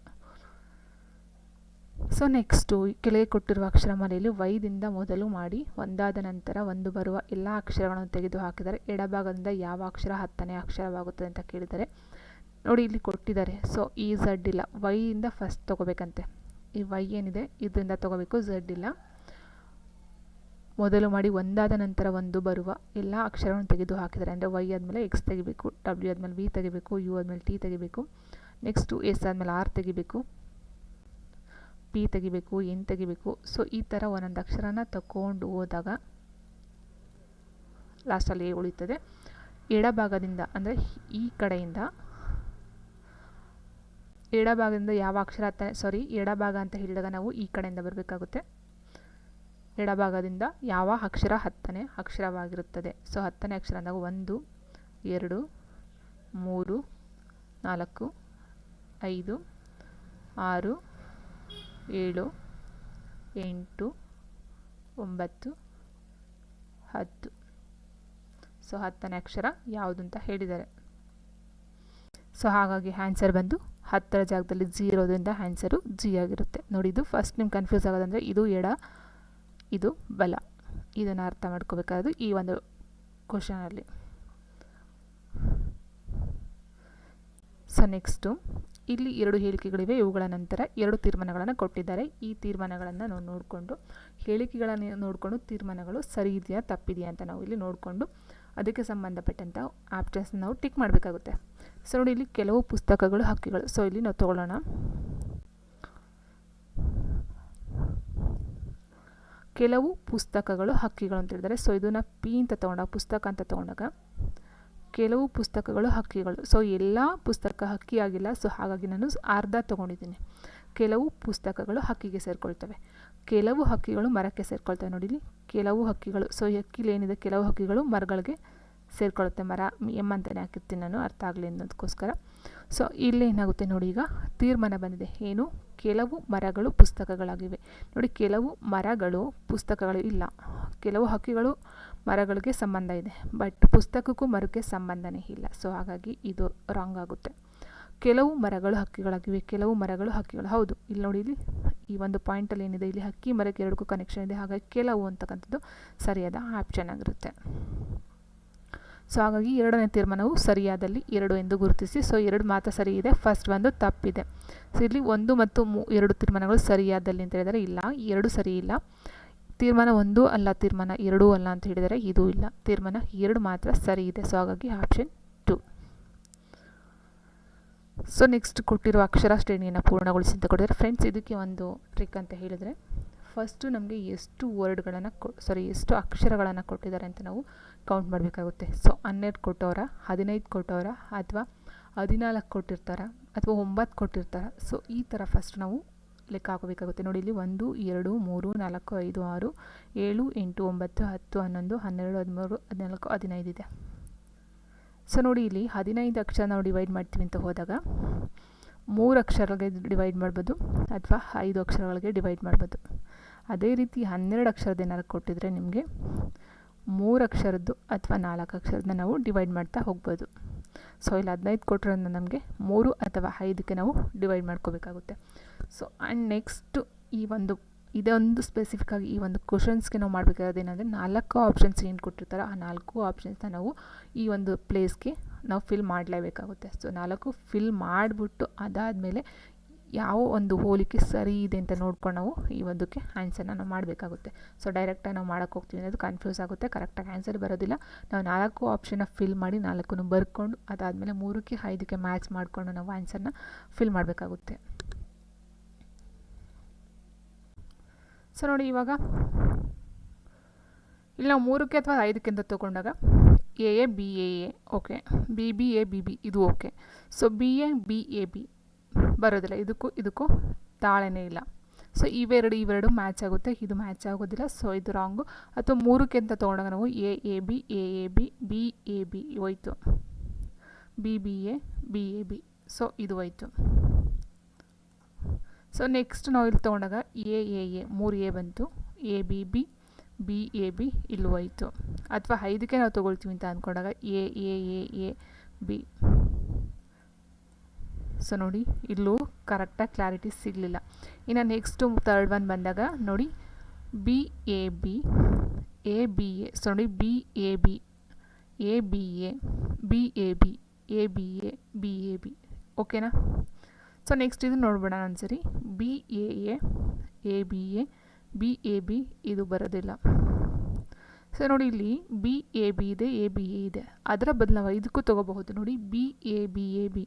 ಸೊ ನೆಕ್ಸ್ಟು ಕೆಳಗೆ ಕೊಟ್ಟಿರುವ ಅಕ್ಷರಮಾಲೆಯಲ್ಲಿ ವೈದಿಂದ ಮೊದಲು ಮಾಡಿ ಒಂದಾದ ನಂತರ ಒಂದು ಬರುವ ಎಲ್ಲ ಅಕ್ಷರಗಳನ್ನು ತೆಗೆದು ಹಾಕಿದರೆ ಎಡಭಾಗದಿಂದ ಯಾವ ಅಕ್ಷರ 10ನೇ ಅಕ್ಷರವಾಗುತ್ತದೆ ಅಂತ ಕೇಳಿದ್ದಾರೆ. ನೋಡಿ ಇಲ್ಲಿ ಕೊಟ್ಟಿದ್ದಾರೆ. ಸೊ ಈ ಝಡ್ ಇಲ್ಲ, ವೈಯಿಂದ ಫಸ್ಟ್ ತೊಗೋಬೇಕಂತೆ. ಈ ವೈ ಏನಿದೆ ಇದರಿಂದ ತೊಗೋಬೇಕು, ಝಡ್ ಇಲ್ಲ. ಮೊದಲು ಮಾಡಿ ಒಂದಾದ ನಂತರ ಒಂದು ಬರುವ ಎಲ್ಲ ಅಕ್ಷರಗಳನ್ನು ತೆಗೆದು ಹಾಕಿದ್ದಾರೆ. ಅಂದರೆ ವೈ ಆದಮೇಲೆ ಎಕ್ಸ್ ತೆಗಿಬೇಕು, ಡಬ್ಲ್ಯೂ ಆದಮೇಲೆ ವಿ ತೆಗಿಬೇಕು, ಯು ಆದಮೇಲೆ ಟಿ ತೆಗಿಬೇಕು, ನೆಕ್ಸ್ಟು ಎಸ್ ಆದಮೇಲೆ ಆರ್ ತೆಗಿಬೇಕು, ಪಿ ತೆಗಿಬೇಕು, ಎನ್ ತೆಗಿಬೇಕು. ಸೊ ಈ ಥರ ಒಂದೊಂದು ಅಕ್ಷರನ ತಗೊಂಡು ಹೋದಾಗ ಲಾಸ್ಟಲ್ಲಿ ಉಳಿತದೆ. ಎಡಭಾಗದಿಂದ ಅಂದರೆ ಈ ಕಡೆಯಿಂದ ಎಡಭಾಗದಿಂದ ಯಾವ ಅಕ್ಷರ ಎಡಭಾಗ ಅಂತ ಹೇಳಿದಾಗ ನಾವು ಈ ಕಡೆಯಿಂದ ಬರಬೇಕಾಗುತ್ತೆ. ಎಡಭಾಗದಿಂದ ಯಾವ ಅಕ್ಷರ 10ನೇ ಅಕ್ಷರವಾಗಿರುತ್ತದೆ. ಸೊ 10ನೇ ಅಕ್ಷರ ಅಂದಾಗ 1 2 3 4 5 6 7 8 9 10. ಸೊ 10ನೇ ಅಕ್ಷರ ಯಾವುದು ಅಂತ ಹೇಳಿದ್ದಾರೆ. ಸೊ ಹಾಗಾಗಿ ಆನ್ಸರ್ ಬಂದು 10ರ ಜಾಗದಲ್ಲಿ ಜಿ ಇರೋದ್ರಿಂದ ಆನ್ಸರು ಜಿ ಆಗಿರುತ್ತೆ. ನೋಡಿ, ಇದು ಫಸ್ಟ್ ನಿಮ್ಗೆ ಕನ್ಫ್ಯೂಸ್ ಆಗೋದಂದರೆ ಇದು ಎಡ, ಇದು ಬಲ, ಇದನ್ನು ಅರ್ಥ ಮಾಡ್ಕೋಬೇಕಾದ್ರು ಈ ಒಂದು ಕ್ವಶನಲ್ಲಿ. ಸೊ ನೆಕ್ಸ್ಟು ಇಲ್ಲಿ 2 ಹೇಳಿಕೆಗಳಿವೆ. ಇವುಗಳ ನಂತರ 2 ತೀರ್ಮಾನಗಳನ್ನು ಕೊಟ್ಟಿದ್ದಾರೆ. ಈ ತೀರ್ಮಾನಗಳನ್ನು ನಾವು ನೋಡಿಕೊಂಡು, ಹೇಳಿಕೆಗಳನ್ನು ನೋಡಿಕೊಂಡು ತೀರ್ಮಾನಗಳು ಸರಿ ಇದೆಯಾ ತಪ್ಪಿದೆಯಾ ಅಂತ ನಾವು ಇಲ್ಲಿ ನೋಡಿಕೊಂಡು ಅದಕ್ಕೆ ಸಂಬಂಧಪಟ್ಟಂಥ ಆಪ್ಷನ್ಸ್ನ ನಾವು ಟಿಕ್ ಮಾಡಬೇಕಾಗುತ್ತೆ. ಸೊ ನೋಡಿ, ಇಲ್ಲಿ ಕೆಲವು ಪುಸ್ತಕಗಳು ಹಕ್ಕಿಗಳು. ಸೊ ಇಲ್ಲಿ ನಾವು ತಗೊಳ್ಳೋಣ. ಕೆಲವು ಪುಸ್ತಕಗಳು ಹಕ್ಕಿಗಳು ಅಂತ ಹೇಳಿದರೆ, ಸೊ ಇದನ್ನು ಪಿ ಅಂತ ತೊಗೊಂಡಾಗ, ಪುಸ್ತಕ ಅಂತ ತೊಗೊಂಡಾಗ ಕೆಲವು ಪುಸ್ತಕಗಳು ಹಕ್ಕಿಗಳು. ಸೊ ಎಲ್ಲ ಪುಸ್ತಕ ಹಕ್ಕಿ ಆಗಿಲ್ಲ. ಸೊ ಹಾಗಾಗಿ ನಾನು ಅರ್ಧ ತೊಗೊಂಡಿದ್ದೀನಿ. ಕೆಲವು ಪುಸ್ತಕಗಳು ಹಕ್ಕಿಗೆ ಸೇರಿಕೊಳ್ತವೆ, ಕೆಲವು ಹಕ್ಕಿಗಳು ಮರಕ್ಕೆ ಸೇರಿಕೊಳ್ತವೆ. ನೋಡಿ ಇಲ್ಲಿ ಕೆಲವು ಹಕ್ಕಿಗಳು. ಸೊ ಈ ಹಕ್ಕಿಲಿ ಏನಿದೆ, ಕೆಲವು ಹಕ್ಕಿಗಳು ಮರಗಳಿಗೆ ಸೇರಿಕೊಳ್ಳುತ್ತೆ. ಮರ ಎಮ್ ಅಂತಲೇ ಹಾಕಿರ್ತೀನಿ ನಾನು, ಅರ್ಥ ಆಗಲಿ ಅನ್ನೋದಕ್ಕೋಸ್ಕರ. ಸೊ ಇಲ್ಲಿ ಏನಾಗುತ್ತೆ ನೋಡಿ, ಈಗ ತೀರ್ಮಾನ ಬಂದಿದೆ. ಏನು? ಕೆಲವು ಮರಗಳು ಪುಸ್ತಕಗಳಾಗಿವೆ. ನೋಡಿ, ಕೆಲವು ಮರಗಳು ಪುಸ್ತಕಗಳು ಇಲ್ಲ. ಕೆಲವು ಹಕ್ಕಿಗಳು ಮರಗಳಿಗೆ ಸಂಬಂಧ ಇದೆ, ಬಟ್ ಪುಸ್ತಕಕ್ಕೂ ಮರಕ್ಕೆ ಸಂಬಂಧನೇ ಇಲ್ಲ. ಸೊ ಹಾಗಾಗಿ ಇದು ರಾಂಗ್ ಆಗುತ್ತೆ. ಕೆಲವು ಮರಗಳು ಹಕ್ಕಿಗಳಾಗಿವೆ, ಕೆಲವು ಮರಗಳು ಹಕ್ಕಿಗಳು. ಹೌದು, ಇಲ್ಲಿ ನೋಡಿ, ಇಲ್ಲಿ ಈ ಒಂದು ಪಾಯಿಂಟಲ್ಲಿ ಏನಿದೆ, ಇಲ್ಲಿ ಹಕ್ಕಿ ಮರಕ್ಕೆ ಎರಡಕ್ಕೂ ಕನೆಕ್ಷನ್ ಇದೆ. ಹಾಗಾಗಿ ಕೆಲವು ಅಂತಕ್ಕಂಥದ್ದು ಸರಿಯಾದ ಆಪ್ಷನ್ ಆಗಿರುತ್ತೆ. ಸೊ ಹಾಗಾಗಿ 2ನೇ ತೀರ್ಮಾನವು ಸರಿಯಾದಲ್ಲಿ 2 ಎಂದು ಗುರುತಿಸಿ. ಸೊ 2 ಮಾತ್ರ ಸರಿ ಇದೆ, ಫಸ್ಟ್ ಒಂದು ತಪ್ಪಿದೆ. ಸೊ ಇಲ್ಲಿ 1 ಮತ್ತು 2 ತೀರ್ಮಾನಗಳು ಸರಿಯಾದಲ್ಲಿ ಅಂತ ಹೇಳಿದರೆ ಇಲ್ಲ, 2 ಸರಿ ಇಲ್ಲ. ತೀರ್ಮಾನ 1 ಅಲ್ಲ, ತೀರ್ಮಾನ 2 ಅಲ್ಲ ಅಂತ ಹೇಳಿದರೆ ಇದು ಇಲ್ಲ. ತೀರ್ಮಾನ 2 ಮಾತ್ರ ಸರಿ ಇದೆ. ಸೊ ಹಾಗಾಗಿ ಆಪ್ಷನ್ 2. ಸೊ ನೆಕ್ಸ್ಟ್ ಕೊಟ್ಟಿರುವ ಅಕ್ಷರ ಶ್ರೇಣಿಯನ್ನು ಪೂರ್ಣಗೊಳಿಸಿ ಅಂತ ಕೊಟ್ಟಿದ್ದಾರೆ. ಫ್ರೆಂಡ್ಸ್, ಇದಕ್ಕೆ ಒಂದು ಟ್ರಿಕ್ ಅಂತ ಹೇಳಿದರೆ, ಫಸ್ಟು ನಮಗೆ ಎಷ್ಟು ವರ್ಡ್ಗಳನ್ನು ಎಷ್ಟು ಅಕ್ಷರಗಳನ್ನು ಕೊಟ್ಟಿದ್ದಾರೆ ಅಂತ ನಾವು ಕೌಂಟ್ ಮಾಡಬೇಕಾಗುತ್ತೆ. ಸೊ 12 ಕೊಟ್ಟವರ, 15 ಕೊಟ್ಟವರ, ಅಥವಾ 14 ಕೊಟ್ಟಿರ್ತಾರ, ಅಥವಾ 9 ಕೊಟ್ಟಿರ್ತಾರೆ. ಸೊ ಈ ಥರ ಫಸ್ಟ್ ನಾವು ಲೆಕ್ಕ ಹಾಕಬೇಕಾಗುತ್ತೆ. ನೋಡಿ, ಇಲ್ಲಿ 1 2 3 4 5 6 7 8 9 10 11 12 13 14 15 ಇದೆ. ಸೊ ನೋಡಿ, ಇಲ್ಲಿ 15 ಅಕ್ಷರ ನಾವು ಡಿವೈಡ್ ಮಾಡ್ತೀವಿ ಅಂತ ಹೋದಾಗ 3 ಅಕ್ಷರಗಳಿಗೆ ಡಿವೈಡ್ ಮಾಡ್ಬೋದು, ಅಥವಾ 5 ಅಕ್ಷರಗಳಿಗೆ ಡಿವೈಡ್ ಮಾಡ್ಬೋದು. ಅದೇ ರೀತಿ 12 ಅಕ್ಷರದ ಏನಾದ್ರು ಕೊಟ್ಟಿದ್ರೆ ನಿಮಗೆ 3 ಅಕ್ಷರದ್ದು ಅಥವಾ 4 ಅಕ್ಷರದನ್ನ ನಾವು ಡಿವೈಡ್ ಮಾಡ್ತಾ ಹೋಗ್ಬೋದು. ಸೊ ಇಲ್ಲಿ 15 ಕೊಟ್ಟಿರೋದನ್ನ ನಮಗೆ 3 ಅಥವಾ 5ಕ್ಕೆ ನಾವು ಡಿವೈಡ್ ಮಾಡ್ಕೋಬೇಕಾಗುತ್ತೆ. ಸೊ ಆ್ಯಂಡ್ ನೆಕ್ಸ್ಟ್ ಇದೊಂದು ಸ್ಪೆಸಿಫಿಕ್ಕಾಗಿ ಈ ಒಂದು ಕ್ವಶನ್ಸ್ಗೆ ನಾವು ಮಾಡಬೇಕಾಗೋದು ಏನಂದರೆ, 4 ಆಪ್ಷನ್ಸ್ ಏನು ಕೊಟ್ಟಿರ್ತಾರೋ ಆ 4 ಆಪ್ಷನ್ಸ್ನ ನಾವು ಈ ಒಂದು ಪ್ಲೇಸ್ಗೆ ನಾವು ಫಿಲ್ ಮಾಡಲೇಬೇಕಾಗುತ್ತೆ. ಸೊ 4 ಫಿಲ್ ಮಾಡಿಬಿಟ್ಟು ಅದಾದಮೇಲೆ ಯಾವ ಒಂದು ಹೋಲಿಕೆ ಸರಿ ಇದೆ ಅಂತ ನೋಡ್ಕೊಂಡು ನಾವು ಈ ಒಂದಕ್ಕೆ ಆನ್ಸರ್ನ ನಾವು ಮಾಡಬೇಕಾಗುತ್ತೆ. ಸೊ ಡೈರೆಕ್ಟಾಗಿ ನಾವು ಮಾಡೋಕ್ಕೆ ಹೋಗ್ತೀವಿ ಅನ್ನೋದು ಕನ್ಫ್ಯೂಸ್ ಆಗುತ್ತೆ, ಕರೆಕ್ಟಾಗಿ ಆನ್ಸರ್ ಬರೋದಿಲ್ಲ. ನಾವು 4 ಆಪ್ಷನ್ನ ಫಿಲ್ ಮಾಡಿ 4 ಬರ್ಕೊಂಡು ಅದಾದಮೇಲೆ 3ಕ್ಕೆ 5ಕ್ಕೆ ಮ್ಯಾಚ್ ಮಾಡಿಕೊಂಡು ನಾವು ಆನ್ಸರ್ನ ಫಿಲ್ ಮಾಡಬೇಕಾಗುತ್ತೆ. ಸೊ ನೋಡಿ, ಇವಾಗ ಇಲ್ಲಿ ನಾವು 3ಕ್ಕೆ ಅಥವಾ 5ಕ್ಕೆ ಅಂತ ತೊಗೊಂಡಾಗ A B A okay, B B A B B ಇದು okay. So B A B ಬರೋದಿಲ್ಲ, ಇದಕ್ಕೂ ತಾಳೆನೇ ಇಲ್ಲ. ಸೊ ಇವೆರಡು ಮ್ಯಾಚ್ ಆಗುತ್ತೆ, ಇದು ಮ್ಯಾಚ್ ಆಗೋದಿಲ್ಲ. ಸೊ ಇದು ರಾಂಗು. ಅಥವಾ 3ಕ್ಕೆ ಅಂತ ತೊಗೊಂಡಾಗ ನಾವು A B B A B ಹೋಯ್ತು, ಬಿ ಎ ಬಿ ಸೊ ಇದು ಹೋಯ್ತು. ಸೊ ನೆಕ್ಸ್ಟ್ ನಾವು ಇಲ್ಲಿ ತೊಗೊಂಡಾಗ ಎ 3 ಎ ಬಂತು, ಎ ಬಿ ಬಿ ಇಲ್ಲೂ ಹೋಯ್ತು. ಅಥವಾ 5ಕ್ಕೆ ನಾವು ತೊಗೊಳ್ತೀವಿ ಅಂತ ಅಂದ್ಕೊಂಡಾಗ ಎ ಬಿ. ಸೊ ನೋಡಿ, ಇಲ್ಲೂ ಕರೆಕ್ಟಾಗಿ ಕ್ಲಾರಿಟಿ ಸಿಗಲಿಲ್ಲ. ಇನ್ನು ನೆಕ್ಸ್ಟು ಥರ್ಡ್ ಒನ್ ಬಂದಾಗ ನೋಡಿ, ಬಿ ಎ ಬಿ ಸೊ ನೋಡಿ, ಬಿ ಎ ಬಿ ಓಕೆನಾ. ಸೊ ನೆಕ್ಸ್ಟ್ ಇದು ನೋಡ್ಬೇಡ ಒಂದ್ಸರಿ, ಬಿ ಎ ಬಿ ಇದು ಬರೋದಿಲ್ಲ. ಸೊ ನೋಡಿ, ಇಲ್ಲಿ ಬಿ ಎ ಬಿ ಇದೆ, ಎ ಬಿ ಎ ಇದೆ. ಅದರ ಬದಲು ನಾವು ಇದಕ್ಕೂ ತೊಗೋಬಹುದು. ನೋಡಿ, B A B A B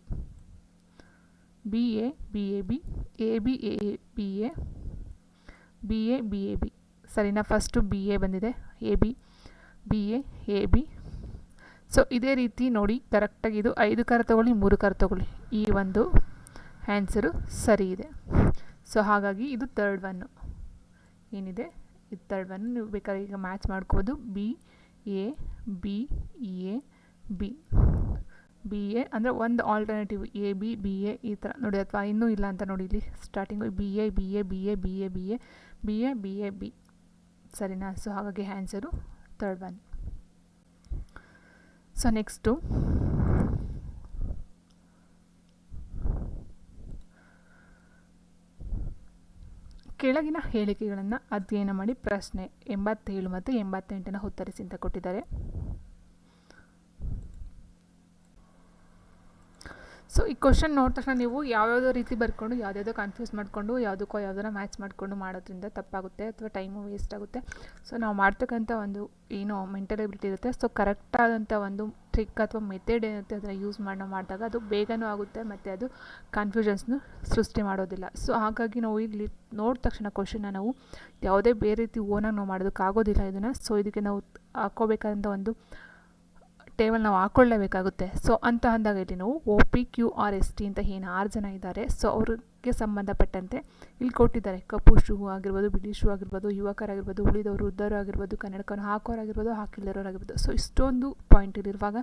ಸರಿನಾ. ಫಸ್ಟು ಬಿ ಎ ಬಂದಿದೆ, ಬಿ ಎ ಬಿ. ಸೊ ಇದೇ ರೀತಿ ನೋಡಿ, ಕರೆಕ್ಟಾಗಿ ಇದು 5 ಕಾರ ತೊಗೊಳ್ಳಿ, 3 ಕಾರ ತೊಗೊಳ್ಳಿ, ಈ ಒಂದು ಆನ್ಸರು ಸರಿ ಇದೆ. ಸೊ ಹಾಗಾಗಿ ಇದು ಥರ್ಡ್ ಒನ್ನು ಏನಿದೆ, ಇದು ಥರ್ಡ್ ಒನ್. ನೀವು ಬೇಕಾದ್ರೆ ಈಗ ಮ್ಯಾಚ್ ಮಾಡ್ಕೋಬೋದು. ಬಿ ಎ ಬಿ ಎ ಅಂದರೆ ಒಂದು ಆಲ್ಟರ್ನೇಟಿವ್ ಎ ಬಿ ಎ ಈ ಥರ ನೋಡಿ. ಅಥವಾ ಇನ್ನೂ ಇಲ್ಲ ಅಂತ ನೋಡಿ, ಇಲ್ಲಿ ಸ್ಟಾರ್ಟಿಂಗು ಬಿ ಎ ಬಿ ಸರಿನಾ. ಸೊ ಹಾಗಾಗಿ answer third one. So next ಕೆಳಗಿನ ಹೇಳಿಕೆಗಳನ್ನು ಅಧ್ಯಯನ ಮಾಡಿ ಪ್ರಶ್ನೆ 87 ಮತ್ತು 88 ಉತ್ತರಿಸಿ ಅಂತ ಕೊಟ್ಟಿದ್ದಾರೆ. ಸೊ ಈ ಕ್ವಶನ್ ನೋಡಿದ ತಕ್ಷಣ ನೀವು ಯಾವ್ಯಾವುದೋ ರೀತಿ ಬರ್ಕೊಂಡು ಯಾವುದ್ಯಾವುದೋ ಕನ್ಫ್ಯೂಸ್ ಮಾಡಿಕೊಂಡು ಯಾವುದಕ್ಕೋ ಯಾವುದನ್ನ ಮ್ಯಾಚ್ ಮಾಡಿಕೊಂಡು ಮಾಡೋದ್ರಿಂದ ತಪ್ಪಾಗುತ್ತೆ ಅಥವಾ ಟೈಮು ವೇಸ್ಟ್ ಆಗುತ್ತೆ. ಸೊ ನಾವು ಮಾಡ್ತಕ್ಕಂಥ ಒಂದು ಏನೋ ಮೆಂಟಲ್ ಎಬಿಲಿಟಿ ಇರುತ್ತೆ. ಸೊ ಕರೆಕ್ಟಾದಂಥ ಒಂದು ಟ್ರಿಕ್ ಅಥವಾ ಮೆಥಡ್ ಏನಿರುತ್ತೆ ಅದನ್ನು ಯೂಸ್ ಮಾಡಿದಾಗ ಅದು ಬೇಗನೂ ಆಗುತ್ತೆ ಮತ್ತು ಅದು ಕನ್ಫ್ಯೂಷನ್ಸ್ನು ಸೃಷ್ಟಿ ಮಾಡೋದಿಲ್ಲ. ಸೊ ಹಾಗಾಗಿ ನಾವು ಇಲ್ಲಿ ನೋಡಿದ ತಕ್ಷಣ ಕ್ವಶನ್ನ ನಾವು ಯಾವುದೇ ಬೇರೆ ರೀತಿ ಓನಾಗಿ ನಾವು ಮಾಡೋದಕ್ಕಾಗೋದಿಲ್ಲ ಇದನ್ನು. ಸೊ ಇದಕ್ಕೆ ನಾವು ಹಾಕ್ಕೋಬೇಕಾದಂಥ ಒಂದು ಟೇಬಲ್ ನಾವು ಹಾಕ್ಕೊಳ್ಳೇಬೇಕಾಗುತ್ತೆ. ಸೊ ಅಂತ ಅಂದಾಗ ಇಲ್ಲಿ ನಾವು OPQRST ಅಂತ ಏನು 6 ಜನ ಇದ್ದಾರೆ. ಸೊ ಅವ್ರಿಗೆ ಸಂಬಂಧಪಟ್ಟಂತೆ ಇಲ್ಲಿ ಕೊಟ್ಟಿದ್ದಾರೆ. ಕಪ್ಪು ಶೂ ಆಗಿರ್ಬೋದು, ಬಿಳಿ ಶೂ ಆಗಿರ್ಬೋದು, ಯುವಕರಾಗಿರ್ಬೋದು, ಉಳಿದವರು ವೃದ್ಧರು ಆಗಿರ್ಬೋದು, ಕನ್ನಡಕವನ್ನು ಹಾಕೋರಾಗಿರ್ಬೋದು, ಹಾಕಿಲ್ಲರೋರಾಗಿರ್ಬೋದು. ಸೊ ಇಷ್ಟೊಂದು ಪಾಯಿಂಟ್ ಇಲ್ಲಿರುವಾಗ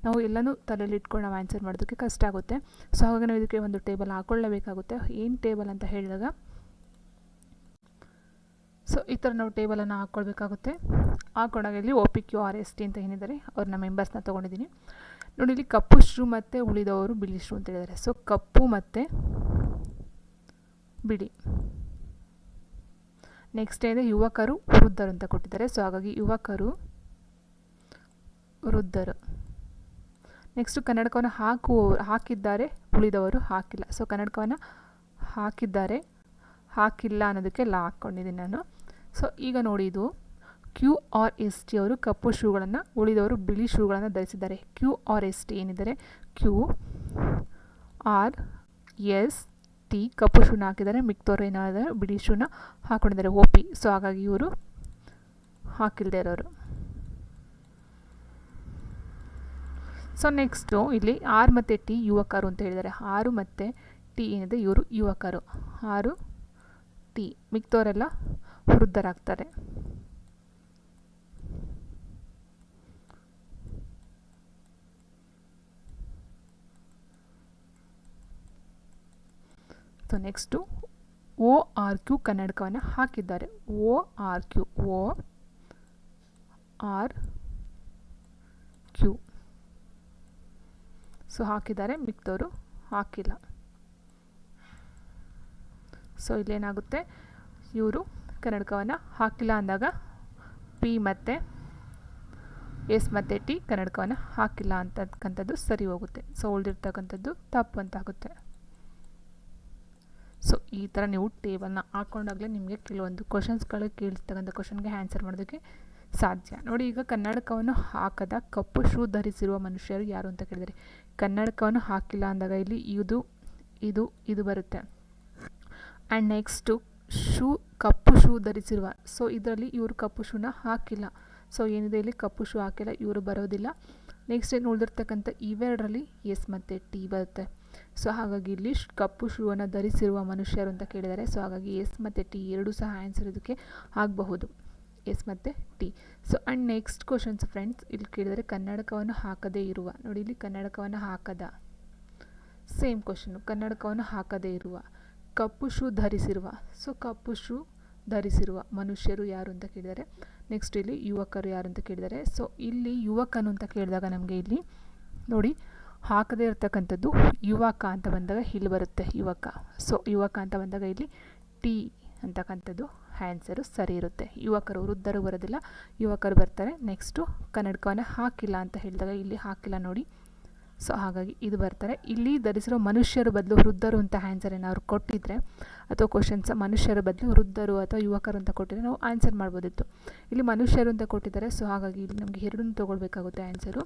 ನಾವು ಎಲ್ಲನೂ ತಲೆಯಲ್ಲಿ ಇಟ್ಕೊಂಡು ನಾವು ಆನ್ಸರ್ ಮಾಡೋದಕ್ಕೆ ಕಷ್ಟ ಆಗುತ್ತೆ. ಸೊ ಹಾಗಾಗಿ ನಾವು ಇದಕ್ಕೆ ಒಂದು ಟೇಬಲ್ ಹಾಕ್ಕೊಳ್ಳೇಬೇಕಾಗುತ್ತೆ. ಏನು ಟೇಬಲ್ ಅಂತ ಹೇಳಿದಾಗ ಸೊ ಈ ಥರ ನಾವು ಟೇಬಲನ್ನು ಹಾಕ್ಕೊಳ್ಬೇಕಾಗುತ್ತೆ. ಹಾಕೊಂಡಾಗ ಇಲ್ಲಿ OPQRST ಅಂತ ಏನಿದ್ದಾರೆ ಅವ್ರನ್ನ ಮೆಂಬರ್ಸ್ನ ತೊಗೊಂಡಿದ್ದೀನಿ ನೋಡಿ. ಇಲ್ಲಿ ಕಪ್ಪು ಶೂ ಮತ್ತು ಉಳಿದವರು ಬಿಳಿ ಶೂ ಅಂತ ಹೇಳಿದ್ದಾರೆ. ಸೊ ಕಪ್ಪು ಮತ್ತು ಬಿಳಿ. ನೆಕ್ಸ್ಟ್ ಏನಿದೆ ಯುವಕರು ವೃದ್ಧರು ಅಂತ ಕೊಟ್ಟಿದ್ದಾರೆ. ಸೊ ಹಾಗಾಗಿ ಯುವಕರು ವೃದ್ಧರು. ನೆಕ್ಸ್ಟು ಕನ್ನಡಕವನ್ನು ಹಾಕಿದ್ದಾರೆ, ಉಳಿದವರು ಹಾಕಿಲ್ಲ. ಸೊ ಕನ್ನಡಕವನ್ನು ಹಾಕಿದ್ದಾರೆ, ಹಾಕಿಲ್ಲ ಅನ್ನೋದಕ್ಕೆ ಲಾ ಹಾಕ್ಕೊಂಡಿದ್ದೀನಿ ನಾನು. ಸೊ ಈಗ ನೋಡಿ ಇದು QRST ಅವರು ಕಪ್ಪು ಶೂಗಳನ್ನು, ಉಳಿದವರು ಬಿಳಿ ಶೂಗಳನ್ನು ಧರಿಸಿದ್ದಾರೆ. QRST ಏನಿದ್ದಾರೆ QRST ಕಪ್ಪು ಶೂನ ಹಾಕಿದ್ದಾರೆ, ಮಿಕ್ತವ್ರು ಏನಾದರೆ ಬಿಳಿ ಶೂನ ಹಾಕ್ಕೊಂಡಿದ್ದಾರೆ OP. ಸೊ ಹಾಗಾಗಿ ಇವರು ಹಾಕಿಲ್ಲದೆ ಇರೋರು. ಸೊ ನೆಕ್ಸ್ಟು ಇಲ್ಲಿ R ಮತ್ತು T ಯುವಕರು ಅಂತ ಹೇಳಿದ್ದಾರೆ. R ಮತ್ತು T ಏನಿದೆ ಇವರು ಯುವಕರು, R T. ಮಿಕ್ತವರೆಲ್ಲ ವೃದ್ಧರಾಗ್ತಾರೆ. ಸೊ ನೆಕ್ಸ್ಟು ORQ ಕನ್ನಡಕವನ್ನು ಹಾಕಿದ್ದಾರೆ. ORQ ಸೊ ಹಾಕಿದ್ದಾರೆ, ಮಿಕ್ತವರು ಹಾಕಿಲ್ಲ. ಸೊ ಇಲ್ಲೇನಾಗುತ್ತೆ, ಇವರು ಕನ್ನಡಕವನ್ನು ಹಾಕಿಲ್ಲ ಅಂದಾಗ P ಮತ್ತು S ಮತ್ತು T ಕನ್ನಡಕವನ್ನು ಹಾಕಿಲ್ಲ ಅಂತಕ್ಕಂಥದ್ದು ಸರಿ ಹೋಗುತ್ತೆ. ಸೊ ಉಳಿದಿರ್ತಕ್ಕಂಥದ್ದು ತಪ್ಪು ಅಂತ ಆಗುತ್ತೆ. ಸೊ ಈ ಥರ ನೀವು ಟೇಬಲ್ನ ಹಾಕ್ಕೊಂಡಾಗಲೇ ನಿಮಗೆ ಕೆಲವೊಂದು ಕ್ವಶನ್ಸ್ಗಳು ಕೇಳಿಸ್ತಕ್ಕಂಥ ಕ್ವಶನ್ಗೆ ಆನ್ಸರ್ ಮಾಡೋದಕ್ಕೆ ಸಾಧ್ಯ. ನೋಡಿ ಈಗ ಕನ್ನಡಕವನ್ನು ಹಾಕದ ಕಪ್ಪು ಶೂ ಧರಿಸಿರುವ ಮನುಷ್ಯರು ಯಾರು ಅಂತ ಕೇಳಿದರೆ, ಕನ್ನಡಕವನ್ನು ಹಾಕಿಲ್ಲ ಅಂದಾಗ ಇಲ್ಲಿ ಇದು ಬರುತ್ತೆ. ಆ್ಯಂಡ್ ನೆಕ್ಸ್ಟು ಕಪ್ಪು ಶೂ ಧರಿಸಿರುವ. ಸೊ ಇದರಲ್ಲಿ ಇವರು ಕಪ್ಪು ಶೂನ ಹಾಕಿಲ್ಲ. ಸೊ ಏನಿದೆ ಇಲ್ಲಿ ಕಪ್ಪು ಶೂ ಹಾಕಿಲ್ಲ, ಇವರು ಬರೋದಿಲ್ಲ. ನೆಕ್ಸ್ಟ್ ಏನು ಉಳಿದಿರ್ತಕ್ಕಂಥ ಇವೆರಡರಲ್ಲಿ S ಮತ್ತು T ಬರುತ್ತೆ. ಸೊ ಹಾಗಾಗಿ ಇಲ್ಲಿ ಕಪ್ಪು ಶೂವನ್ನು ಧರಿಸಿರುವ ಮನುಷ್ಯರು ಅಂತ ಕೇಳಿದ್ದಾರೆ. ಸೊ ಹಾಗಾಗಿ S ಮತ್ತು T ಎರಡೂ ಸಹ ಆನ್ಸರ್ ಇದಕ್ಕೆ ಆಗಬಹುದು, S ಮತ್ತು T. So and next questions friends ಇಲ್ಲಿ ಕೇಳಿದರೆ ಕನ್ನಡಕವನ್ನು ಹಾಕದೇ ಇರುವ. ನೋಡಿ ಇಲ್ಲಿ ಕನ್ನಡಕವನ್ನು ಹಾಕದ, ಸೇಮ್ ಕ್ವಶನ್ನು. ಕನ್ನಡಕವನ್ನು ಹಾಕದೇ ಇರುವ, ಕಪ್ಪು ಶೂ ಧರಿಸಿರುವ. ಸೊ ಕಪ್ಪು ಶೂ ಧರಿಸಿರುವ ಮನುಷ್ಯರು ಯಾರು ಅಂತ ಕೇಳಿದ್ದಾರೆ. ನೆಕ್ಸ್ಟ್ ಇಲ್ಲಿ ಯುವಕರು ಯಾರು ಅಂತ ಕೇಳಿದ್ದಾರೆ. ಸೊ ಇಲ್ಲಿ ಯುವಕನು ಅಂತ ಕೇಳಿದಾಗ ನಮಗೆ ಇಲ್ಲಿ ನೋಡಿ ಹಾಕದೇ ಇರತಕ್ಕಂಥದ್ದು ಯುವಕ ಅಂತ ಬಂದಾಗ ಇಲ್ಲಿ ಬರುತ್ತೆ ಯುವಕ. ಸೊ ಯುವಕ ಅಂತ ಬಂದಾಗ ಇಲ್ಲಿ T ಅಂತಕ್ಕಂಥದ್ದು ಆನ್ಸರು ಸರಿ ಇರುತ್ತೆ. ಯುವಕರು, ವೃದ್ಧರು ಬರೋದಿಲ್ಲ, ಯುವಕರು ಬರ್ತಾರೆ. ನೆಕ್ಸ್ಟು ಕನ್ನಡಕವನ್ನು ಹಾಕಿಲ್ಲ ಅಂತ ಹೇಳಿದಾಗ ಇಲ್ಲಿ ಹಾಕಿಲ್ಲ ನೋಡಿ. ಸೊ ಹಾಗಾಗಿ ಇದು ಬರ್ತಾರೆ. ಇಲ್ಲಿ ಧರಿಸಿರೋ ಮನುಷ್ಯರ ಬದಲು ವೃದ್ಧರು ಅಂತ ಆನ್ಸರ್ ಏನಾದ್ರು ಕೊಟ್ಟಿದ್ದರೆ ಅಥವಾ ಕ್ವಶನ್ಸ್ ಮನುಷ್ಯರ ಬದಲು ವೃದ್ಧರು ಅಥವಾ ಯುವಕರು ಅಂತ ಕೊಟ್ಟಿದ್ರೆ ನಾವು ಆನ್ಸರ್ ಮಾಡ್ಬೋದಿತ್ತು. ಇಲ್ಲಿ ಮನುಷ್ಯರು ಅಂತ ಕೊಟ್ಟಿದ್ದಾರೆ. ಸೊ ಹಾಗಾಗಿ ಇಲ್ಲಿ ನಮಗೆ ಎರಡನ್ನೂ ತೊಗೊಳ್ಬೇಕಾಗುತ್ತೆ ಆನ್ಸರು.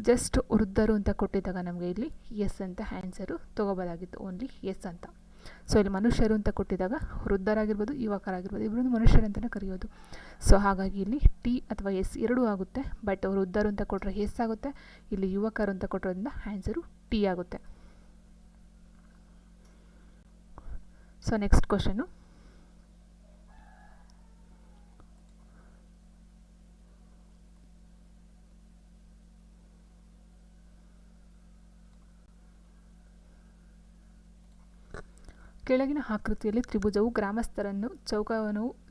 ಜಸ್ಟ್ ವೃದ್ಧರು ಅಂತ ಕೊಟ್ಟಿದ್ದಾಗ ನಮಗೆ ಇಲ್ಲಿ S ಅಂತ ಆನ್ಸರು ತೊಗೋಬೋದಾಗಿತ್ತು, ಓನ್ಲಿ S ಅಂತ. ಸೊ ಇಲ್ಲಿ ಮನುಷ್ಯರು ಅಂತ ಕೊಟ್ಟಿದ್ದಾಗ ವೃದ್ಧರಾಗಿರ್ಬೋದು, ಯುವಕರಾಗಿರ್ಬೋದು, ಇಬ್ಬರನ್ನು ಮನುಷ್ಯರು ಅಂತಲೇ ಕರೆಯೋದು. ಸೊ ಹಾಗಾಗಿ ಇಲ್ಲಿ T ಅಥವಾ S ಎರಡೂ ಆಗುತ್ತೆ. ಬಟ್ ವೃದ್ಧರು ಅಂತ ಕೊಟ್ಟರೆ S ಆಗುತ್ತೆ, ಇಲ್ಲಿ ಯುವಕರು ಅಂತ ಕೊಟ್ಟರೋದ್ರಿಂದ ಆನ್ಸರು T ಆಗುತ್ತೆ. ಸೊ ನೆಕ್ಸ್ಟ್ ಕ್ವಶನು, ಕೆಳಗಿನ ಆಕೃತಿಯಲ್ಲಿ ತ್ರಿಭುಜವು ಗ್ರಾಮಸ್ಥರನ್ನು,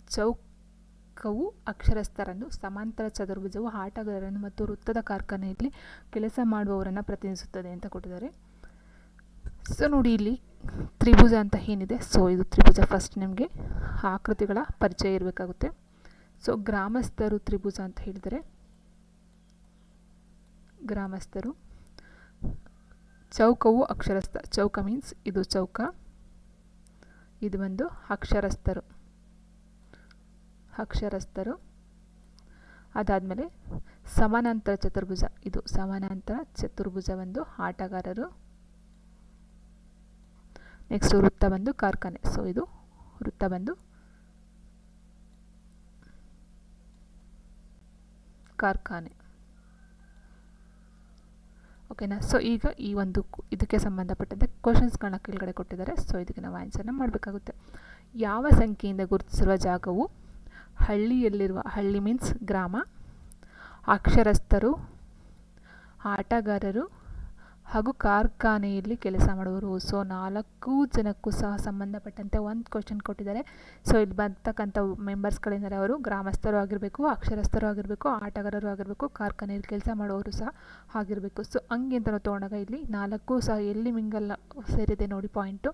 ಚೌಕವು ಅಕ್ಷರಸ್ಥರನ್ನು, ಸಮಾಂತರ ಚತುರ್ಭುಜವು ಆಟಗಾರರನ್ನು ಮತ್ತು ವೃತ್ತದ ಕಾರ್ಖಾನೆಯಲ್ಲಿ ಕೆಲಸ ಮಾಡುವವರನ್ನು ಪ್ರತಿನಿಧಿಸುತ್ತದೆ ಅಂತ ಕೊಟ್ಟಿದ್ದಾರೆ. ಸೊ ನೋಡಿ ಇಲ್ಲಿ ತ್ರಿಭುಜ ಅಂತ ಏನಿದೆ. ಸೊ ಇದು ತ್ರಿಭುಜ ಫಸ್ಟ್ ನಿಮಗೆ ಆಕೃತಿಗಳ ಪರಿಚಯ ಇರಬೇಕಾಗುತ್ತೆ. ಸೊ ಗ್ರಾಮಸ್ಥರು ತ್ರಿಭುಜ ಅಂತ ಹೇಳಿದರೆ ಗ್ರಾಮಸ್ಥರು, ಚೌಕವು ಅಕ್ಷರಸ್ಥ, ಚೌಕ ಮೀನ್ಸ್ ಇದು ಚೌಕ, ಇದು ಒಂದು ಅಕ್ಷರಸ್ಥರು, ಅದಾದಮೇಲೆ ಸಮಾನಾಂತರ ಚತುರ್ಭುಜ, ಇದು ಸಮಾನಾಂತರ ಚತುರ್ಭುಜ ಒಂದು ಆಟಗಾರರು. ನೆಕ್ಸ್ಟ್ ವೃತ್ತ ಬಂದು ಕಾರ್ಖಾನೆ, ಸೊ ಇದು ವೃತ್ತ ಬಂದು ಕಾರ್ಖಾನೆ. ಓಕೆನಾ. ಸೊ ಈಗ ಈ ಒಂದು ಇದಕ್ಕೆ ಸಂಬಂಧಪಟ್ಟಂತೆ ಕ್ವಶನ್ಸ್ಗಳನ್ನ ಕೆಳಗಡೆ ಕೊಟ್ಟಿದ್ದಾರೆ. ಸೊ ಇದಕ್ಕೆ ನಾವು ಆನ್ಸರ್ನ ಮಾಡಬೇಕಾಗುತ್ತೆ. ಯಾವ ಸಂಖ್ಯೆಯಿಂದ ಗುರುತಿಸಿರುವ ಜಾಗವು ಹಳ್ಳಿಯಲ್ಲಿರುವ, ಹಳ್ಳಿ ಮೀನ್ಸ್ ಗ್ರಾಮ, ಅಕ್ಷರಸ್ಥರು, ಆಟಗಾರರು ಹಾಗೂ ಕಾರ್ಖಾನೆಯಲ್ಲಿ ಕೆಲಸ ಮಾಡುವರು. ಸೊ 4 ಜನಕ್ಕೂ ಸಹ ಸಂಬಂಧಪಟ್ಟಂತೆ ಒಂದು ಕ್ವಶನ್ ಕೊಟ್ಟಿದ್ದಾರೆ. ಸೊ ಇಲ್ಲಿ ಬರ್ತಕ್ಕಂಥ ಮೆಂಬರ್ಸ್ಗಳಿಂದರೆ ಅವರು ಗ್ರಾಮಸ್ಥರು ಆಗಿರಬೇಕು, ಅಕ್ಷರಸ್ಥರು ಆಗಿರಬೇಕು, ಆಟಗಾರರು ಆಗಿರಬೇಕು, ಕಾರ್ಖಾನೆಯಲ್ಲಿ ಕೆಲಸ ಮಾಡುವವರು ಸಹ ಆಗಿರಬೇಕು. ಸೊ ಹಂಗೆ ಅಂತ ನಾವು ತೊಗೊಂಡಾಗ ಇಲ್ಲಿ 4 ಸಹ ಎಲ್ಲಿ ಮಿಂಗಲ್ಲ ಸೇರಿದೆ ನೋಡಿ ಪಾಯಿಂಟು.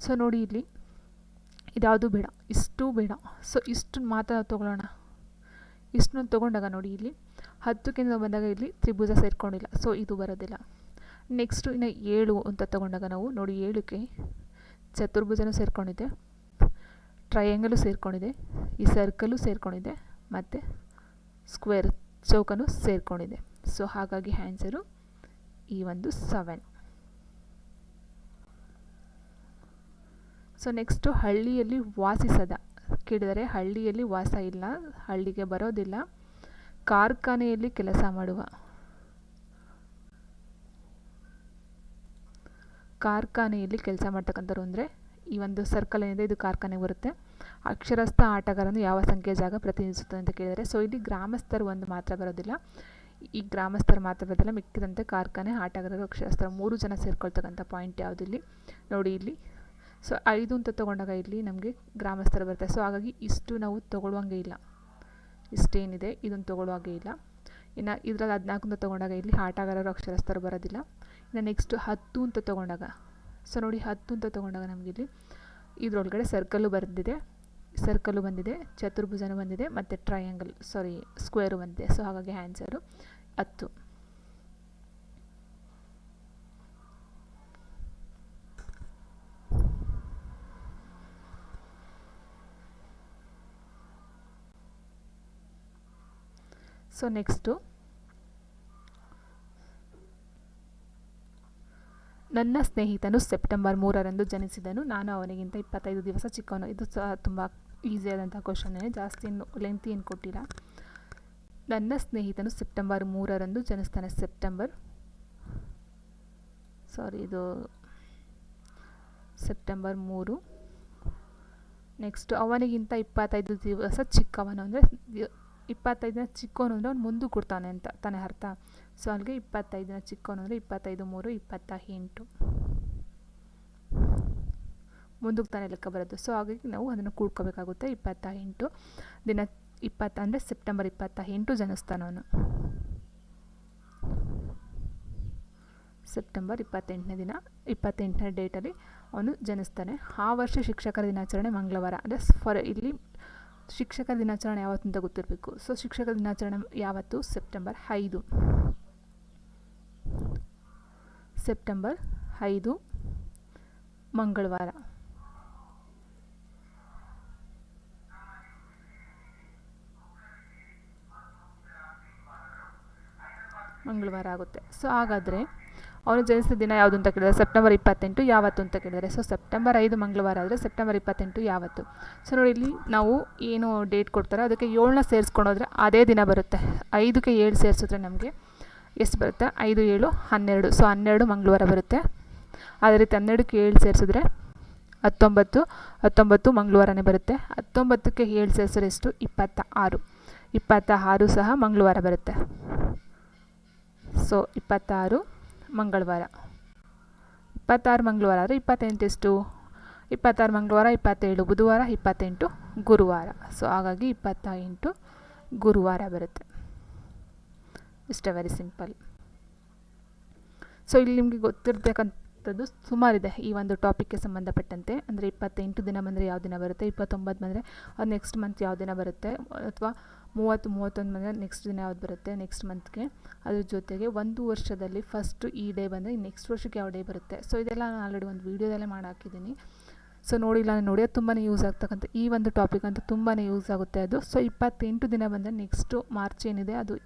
ಸೊ ನೋಡಿ ಇಲ್ಲಿ ಇದ್ಯಾವುದು ಬೇಡ, ಇಷ್ಟು ಬೇಡ. ಸೊ ಇಷ್ಟು ಮಾತ್ರ ನಾವು ತೊಗೊಳ್ಳೋಣ. ಇಷ್ಟನ್ನು ತೊಗೊಂಡಾಗ ನೋಡಿ ಇಲ್ಲಿ 10ಕ್ಕೆ ಬಂದಾಗ ಇಲ್ಲಿ ತ್ರಿಭುಜ ಸೇರಿಕೊಂಡಿಲ್ಲ, ಸೊ ಇದು ಬರೋದಿಲ್ಲ. ನೆಕ್ಸ್ಟು ಇನ್ನು 7 ಅಂತ ತೊಗೊಂಡಾಗ ನಾವು ನೋಡಿ 7ಕ್ಕೆ ಚತುರ್ಭುಜನೂ ಸೇರಿಕೊಂಡಿದೆ, ಟ್ರಯಾಂಗಲು ಸೇರಿಕೊಂಡಿದೆ, ಈ ಸರ್ಕಲು ಸೇರಿಕೊಂಡಿದೆ, ಮತ್ತು ಸ್ಕ್ವೇರ್ ಚೌಕನೂ ಸೇರಿಕೊಂಡಿದೆ. ಸೊ ಹಾಗಾಗಿ ಆನ್ಸರು ಈ ಒಂದು 7. ಸೊ ನೆಕ್ಸ್ಟು ಹಳ್ಳಿಯಲ್ಲಿ ವಾಸಿಸದ ಕೇಳಿದರೆ ಹಳ್ಳಿಯಲ್ಲಿ ವಾಸ ಇಲ್ಲ, ಹಳ್ಳಿಗೆ ಬರೋದಿಲ್ಲ, ಕಾರ್ಖಾನೆಯಲ್ಲಿ ಕೆಲಸ ಮಾಡುವ, ಕಾರ್ಖಾನೆಯಲ್ಲಿ ಕೆಲಸ ಮಾಡ್ತಕ್ಕಂಥವ್ರು ಅಂದರೆ ಈ ಒಂದು ಸರ್ಕಲ್ ಏನಿದೆ ಇದು ಕಾರ್ಖಾನೆಗೆ ಬರುತ್ತೆ. ಅಕ್ಷರಸ್ಥ ಆಟಗಾರನು ಯಾವ ಸಂಖ್ಯೆಯ ಜಾಗ ಪ್ರತಿನಿಧಿಸುತ್ತದೆ ಅಂತ ಕೇಳಿದರೆ, ಸೊ ಇಲ್ಲಿ ಗ್ರಾಮಸ್ಥರು ಒಂದು ಮಾತ್ರ ಬರೋದಿಲ್ಲ, ಈ ಗ್ರಾಮಸ್ಥರು ಮಾತ್ರ ಬರೋದಿಲ್ಲ, ಮಿಕ್ಕಿದಂತೆ ಕಾರ್ಖಾನೆ, ಆಟಗಾರರು, ಅಕ್ಷರಸ್ಥರು 3 ಜನ ಸೇರ್ಕೊಳ್ತಕ್ಕಂಥ ಪಾಯಿಂಟ್ ಯಾವುದು ಇಲ್ಲಿ ನೋಡಿ ಇಲ್ಲಿ. ಸೊ 5 ಅಂತ ತೊಗೊಂಡಾಗ ಇಲ್ಲಿ ನಮಗೆ ಗ್ರಾಮಸ್ಥರು ಬರುತ್ತೆ. ಸೊ ಹಾಗಾಗಿ ಇಷ್ಟು ನಾವು ತೊಗೊಳ್ಳುವಂಗೆ ಇಲ್ಲ, ಇಷ್ಟೇನಿದೆ ಇದನ್ನು ತೊಗೊಳ್ಳುವಾಗೆ ಇಲ್ಲ. ಇನ್ನು ಇದರಲ್ಲಿ 14 ಅಂತ ತೊಗೊಂಡಾಗ ಇಲ್ಲಿ ಆಟಗಾರರು, ಅಕ್ಷರಸ್ಥರು ಬರೋದಿಲ್ಲ. ಇನ್ನು ನೆಕ್ಸ್ಟು 10 ಅಂತ ತೊಗೊಂಡಾಗ, ಸೊ ನೋಡಿ 10 ಅಂತ ತೊಗೊಂಡಾಗ ನಮಗಿಲ್ಲಿ ಇದರೊಳಗಡೆ ಸರ್ಕಲ್ಲು ಬಂದಿದೆ, ಚತುರ್ಭುಜನೂ ಬಂದಿದೆ, ಮತ್ತು ಸ್ಕ್ವೇರು ಬಂದಿದೆ. ಸೊ ಹಾಗಾಗಿ ಆನ್ಸರು 10. ಸೊ ನೆಕ್ಸ್ಟು ನನ್ನ ಸ್ನೇಹಿತನು ಸೆಪ್ಟೆಂಬರ್ 3ರಂದು ಜನಿಸಿದನು, ನಾನು ಅವನಿಗಿಂತ 25 ದಿವಸ ಚಿಕ್ಕವನು. ಇದು ಸಹ ತುಂಬ ಈಸಿಯಾದಂಥ ಕ್ವಶನ್ನೇ, ಜಾಸ್ತಿ ಲೆಂತಿ ಏನು ಕೊಟ್ಟಿಲ್ಲ. ನನ್ನ ಸ್ನೇಹಿತನು ಸೆಪ್ಟೆಂಬರ್ 3ರಂದು ಜನಿಸ್ತಾನೆ, ಸೆಪ್ಟೆಂಬರ್ 3. ನೆಕ್ಸ್ಟು ಅವನಿಗಿಂತ 25 ದಿವಸ ಚಿಕ್ಕವನು ಅಂದರೆ 25 ದಿನ ಚಿಕ್ಕವನು ಅಂದರೆ ಅವ್ನು ಮುಂದೆ ಕೊಡ್ತಾನೆ ಅಂತ ತಾನೇ ಅರ್ಥ. ಸೊ ಅಲ್ಲಿಗೆ 25 ದಿನ ಚಿಕ್ಕವನು ಅಂದರೆ 25 3 28 ಮುಂದಕ್ಕೆ ತಾನೇ ಲೆಕ್ಕ ಬರೋದು. ಸೊ ಹಾಗಾಗಿ ನಾವು ಅದನ್ನು ಕೂಡ್ಕೋಬೇಕಾಗುತ್ತೆ. 28 ದಿನ 20 ಅಂದರೆ ಸೆಪ್ಟೆಂಬರ್ 28 ಜನಿಸ್ತಾನವನು, ಸೆಪ್ಟೆಂಬರ್ 28ನೇ ದಿನ 28ನೇ ಡೇಟಲ್ಲಿ ಅವನು ಜನಿಸ್ತಾನೆ. ಆ ವರ್ಷ ಶಿಕ್ಷಕರ ದಿನಾಚರಣೆ ಮಂಗಳವಾರ ಅಂದರೆ ಇಲ್ಲಿ ಶಿಕ್ಷಕರ ದಿನಾಚರಣೆ ಯಾವತ್ತು ಅಂತ ಗೊತ್ತಿರಬೇಕು. ಸೊ ಶಿಕ್ಷಕರ ದಿನಾಚರಣೆ ಯಾವತ್ತು? ಸೆಪ್ಟೆಂಬರ್ 5 ಮಂಗಳವಾರ. ಮಂಗಳವಾರ ಆಗುತ್ತೆ. ಸೊ ಹಾಗಾದರೆ ಅವನು ಜನಿಸಿದ ದಿನ ಯಾವುದು ಅಂತ ಕೇಳಿದರೆ ಸೆಪ್ಟೆಂಬರ್ 28 ಯಾವತ್ತು ಅಂತ ಕೇಳಿದರೆ, ಸೊ ಸೆಪ್ಟೆಂಬರ್ 5 ಮಂಗಳವಾರ ಆದರೆ ಸೆಪ್ಟೆಂಬರ್ 28 ಯಾವತ್ತು. ಸೊ ನೋಡಿ ಇಲ್ಲಿ ನಾವು ಏನು ಡೇಟ್ ಕೊಡ್ತಾರೋ ಅದಕ್ಕೆ 7ನ ಸೇರಿಸ್ಕೊಂಡೋದ್ರೆ ಅದೇ ದಿನ ಬರುತ್ತೆ. 5ಕ್ಕೆ 7 ಸೇರಿಸಿದ್ರೆ ನಮಗೆ ಎಷ್ಟು ಬರುತ್ತೆ? 5 7 12. ಸೊ 12 ಮಂಗಳವಾರ ಬರುತ್ತೆ. ಅದೇ ರೀತಿ 12ಕ್ಕೆ 7 ಸೇರಿಸಿದ್ರೆ 19 ಮಂಗಳವಾರನೇ ಬರುತ್ತೆ. 19ಕ್ಕೆ 7 ಸೇರಿಸಿದ್ರೆ ಎಷ್ಟು? 26 ಸಹ ಮಂಗಳವಾರ ಬರುತ್ತೆ. ಸೊ 26 ಮಂಗಳವಾರ. 26 ಮಂಗಳವಾರ ಆದರೆ 28 ಎಷ್ಟು? 26 ಮಂಗಳವಾರ, 27 ಬುಧವಾರ, 28 ಗುರುವಾರ. ಸೊ ಹಾಗಾಗಿ 28 ಗುರುವಾರ ಬರುತ್ತೆ. ಇಷ್ಟೇ, ವೆರಿ ಸಿಂಪಲ್. ಸೊ ಇಲ್ಲಿ ನಿಮಗೆ ಕೇಳುವಂಥದ್ದು ಸುಮಾರಿದೆ ಈ ಒಂದು ಟಾಪಿಕ್ಗೆ ಸಂಬಂಧಪಟ್ಟಂತೆ. ಅಂದರೆ 28 ದಿನ ಬಂದರೆ ಯಾವ ದಿನ ಬರುತ್ತೆ, 29 ಬಂದರೆ ಅದು ನೆಕ್ಸ್ಟ್ ಮಂತ್ ಯಾವ ದಿನ ಬರುತ್ತೆ, ಅಥವಾ 30-31 ಬಂದರೆ ನೆಕ್ಸ್ಟ್ ದಿನ ಯಾವ್ದು ಬರುತ್ತೆ ನೆಕ್ಸ್ಟ್ ಮಂತ್ಗೆ. ಅದ್ರ ಜೊತೆಗೆ ಒಂದು ವರ್ಷದಲ್ಲಿ ಫಸ್ಟ್ ಈ ಡೇ ಬಂದರೆ ನೆಕ್ಸ್ಟ್ ವರ್ಷಕ್ಕೆ ಯಾವ ಡೇ ಬರುತ್ತೆ. ಸೊ ಇದೆಲ್ಲ ನಾನು ಆಲ್ರೆಡಿ ಒಂದು ವೀಡಿಯೋದಲ್ಲೇ ಮಾಡಿ ಹಾಕಿದ್ದೀನಿ. ಸೊ ನೋಡಿಲ್ಲ ನೋಡಿ, ಅದು ತುಂಬಾ ಯೂಸ್ ಆಗ್ತಕ್ಕಂಥ ಈ ಒಂದು ಟಾಪಿಕ್ ಅಂತೂ ತುಂಬಾ ಯೂಸ್ ಆಗುತ್ತೆ ಅದು. ಸೊ 28 ದಿನ ಬಂದರೆ ನೆಕ್ಸ್ಟು ಮಾರ್ಚ್ ಏನಿದೆ ಅದು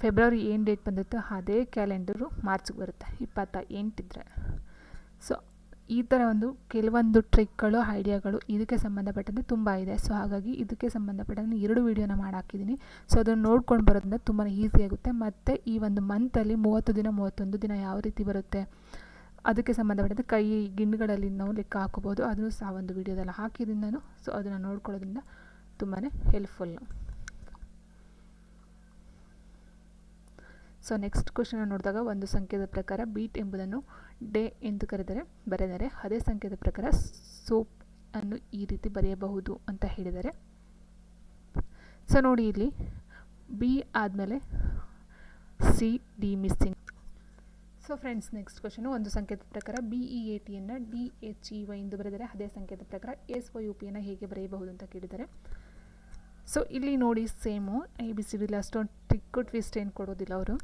ಫೆಬ್ರವರಿ ಏನು ಡೇಟ್ ಬಂದಿರುತ್ತೆ ಅದೇ ಕ್ಯಾಲೆಂಡರು ಮಾರ್ಚ್ಗೆ ಬರುತ್ತೆ 28 ಇದ್ದರೆ. ಸೊ ಈ ಥರ ಒಂದು ಕೆಲವೊಂದು ಟ್ರಿಕ್ಗಳು ಐಡಿಯಾಗಳು ಇದಕ್ಕೆ ಸಂಬಂಧಪಟ್ಟಂತೆ ತುಂಬ ಇದೆ. ಸೊ ಹಾಗಾಗಿ ಇದಕ್ಕೆ ಸಂಬಂಧಪಟ್ಟಂತೆ 2 ವೀಡಿಯೋನ ಮಾಡಿ ಹಾಕಿದ್ದೀನಿ. ಸೊ ಅದನ್ನು ನೋಡ್ಕೊಂಡು ಬರೋದ್ರಿಂದ ತುಂಬಾ ಈಸಿ ಆಗುತ್ತೆ. ಮತ್ತು ಈ ಒಂದು ಮಂತಲ್ಲಿ 30 ದಿನ 31 ದಿನ ಯಾವ ರೀತಿ ಬರುತ್ತೆ ಅದಕ್ಕೆ ಸಂಬಂಧಪಟ್ಟಂತೆ ಕೈ ಗಿಣ್ಣುಗಳಲ್ಲಿ ನಾವು ಲೆಕ್ಕ ಹಾಕೋಬೋದು. ಅದನ್ನು ಸಹ ಒಂದು ವೀಡಿಯೋದಲ್ಲಿ ಹಾಕಿದ್ದೀನಿ ನಾನು. ಸೊ ಅದನ್ನು ನೋಡ್ಕೊಳ್ಳೋದ್ರಿಂದ ತುಂಬಾ ಹೆಲ್ಪ್ಫುಲ್ಲು. ಸೊ ನೆಕ್ಸ್ಟ್ ಕ್ವಶನ್ ನೋಡಿದಾಗ ಒಂದು ಸಂಖ್ಯೆಯ ಪ್ರಕಾರ ಬೀಟ್ ಎಂಬುದನ್ನು ಡೇ ಎಂದು ಬರೆದರೆ ಅದೇ ಸಂಖ್ಯೆಯ ಪ್ರಕಾರ ಸೋಪ್ ಅನ್ನು ಈ ರೀತಿ ಬರೆಯಬಹುದು ಅಂತ ಹೇಳಿದ್ದಾರೆ. ಸೊ ನೋಡಿ ಇಲ್ಲಿ ಬಿ ಆದಮೇಲೆ C D missing. So friends next question ಒಂದು ಸಂಖ್ಯೆಯ ಪ್ರಕಾರ BEATಯನ್ನು DHEY ಎಂದು ಬರೆದರೆ ಅದೇ ಸಂಖ್ಯೆಯ ಪ್ರಕಾರ SYOPಯನ್ನು ಹೇಗೆ ಬರೆಯಬಹುದು ಅಂತ ಕೇಳಿದ್ದಾರೆ. ಸೊ ಇಲ್ಲಿ ನೋಡಿ ಸೇಮು ABCD ಅಷ್ಟೊಂದು ಟ್ವಿಸ್ಟ್ ಏನು ಕೊಡೋದಿಲ್ಲ ಅವರು.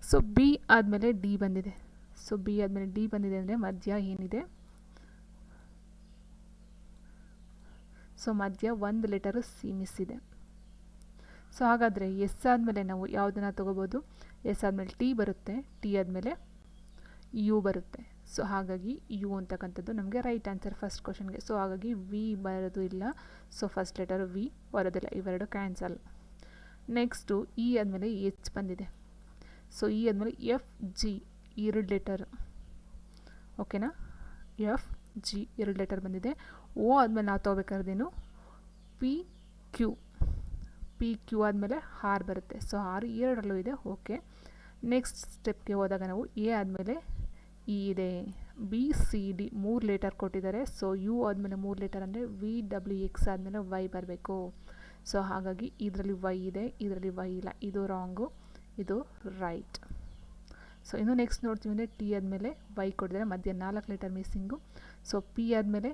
ಸೊ ಬಿ ಆದಮೇಲೆ ಡಿ ಬಂದಿದೆ. ಸೊ ಬಿ ಆದಮೇಲೆ ಡಿ ಬಂದಿದೆ ಅಂದರೆ ಮಧ್ಯ ಏನಿದೆ, ಸೊ ಮಧ್ಯ ಒಂದು ಲೆಟರು ಸಿ ಮಿಸ್ ಇದೆ. ಸೊ ಹಾಗಾದರೆ ಎಸ್ ಆದಮೇಲೆ ನಾವು ಯಾವುದನ್ನು ತೊಗೋಬೋದು, ಎಸ್ ಆದಮೇಲೆ ಟಿ ಬರುತ್ತೆ, ಟಿ ಆದಮೇಲೆ ಯು ಬರುತ್ತೆ. ಸೊ ಹಾಗಾಗಿ ಯು ಅಂತಕ್ಕಂಥದ್ದು ನಮಗೆ ರೈಟ್ ಆನ್ಸರ್ ಫಸ್ಟ್ ಕ್ವಶನ್ಗೆ. ಸೊ ಹಾಗಾಗಿ ವಿ ಬರೋದು ಇಲ್ಲ. ಸೊ ಫಸ್ಟ್ ಲೆಟರು ವಿ ಬರೋದಿಲ್ಲ, ಇವೆರಡು ಕ್ಯಾನ್ಸಲ್. ನೆಕ್ಸ್ಟು ಇ ಆದಮೇಲೆ ಎಚ್ ಬಂದಿದೆ. ಸೊ ಇ ಆದಮೇಲೆ ಎಫ್ ಜಿ 2 ಲೆಟರ್, ಓಕೆನಾ, ಎಫ್ ಜಿ 2 ಲೆಟರ್ ಬಂದಿದೆ. ಓ ಆದಮೇಲೆ ನಾವು ತೊಗೋಬೇಕಾದ್ರೇನು ಪಿ ಕ್ಯೂ ಆದಮೇಲೆ ಆರ್ ಬರುತ್ತೆ. ಸೊ ಆರ್ 2ರಲ್ಲೂ ಇದೆ, ಓಕೆ. ನೆಕ್ಸ್ಟ್ ಸ್ಟೆಪ್ಗೆ ಹೋದಾಗ ನಾವು ಎ ಆದಮೇಲೆ ಇ ಇದೆ, ಬಿ ಸಿ ಡಿ 3 ಲೆಟರ್ ಕೊಟ್ಟಿದ್ದಾರೆ. ಸೊ ಯು ಆದಮೇಲೆ 3 ಲೆಟರ್ ಅಂದರೆ VWX ಆದಮೇಲೆ ವೈ ಬರಬೇಕು. ಸೊ ಹಾಗಾಗಿ ಇದರಲ್ಲಿ ವೈ ಇದೆ, ಇದರಲ್ಲಿ ವೈ ಇಲ್ಲ, ಇದು ರಾಂಗು, ಇದು ರೈಟ್. ಸೊ ಇನ್ನು ನೆಕ್ಸ್ಟ್ ನೋಡ್ತೀವಿ ಅಂದರೆ ಟಿ ಆದಮೇಲೆ ವೈ ಕೊಟ್ಟಿದ್ದಾರೆ, ಮಧ್ಯ 4 ಲೆಟರ್ ಮಿಸ್ಸಿಂಗು. ಸೊ ಪಿ ಆದಮೇಲೆ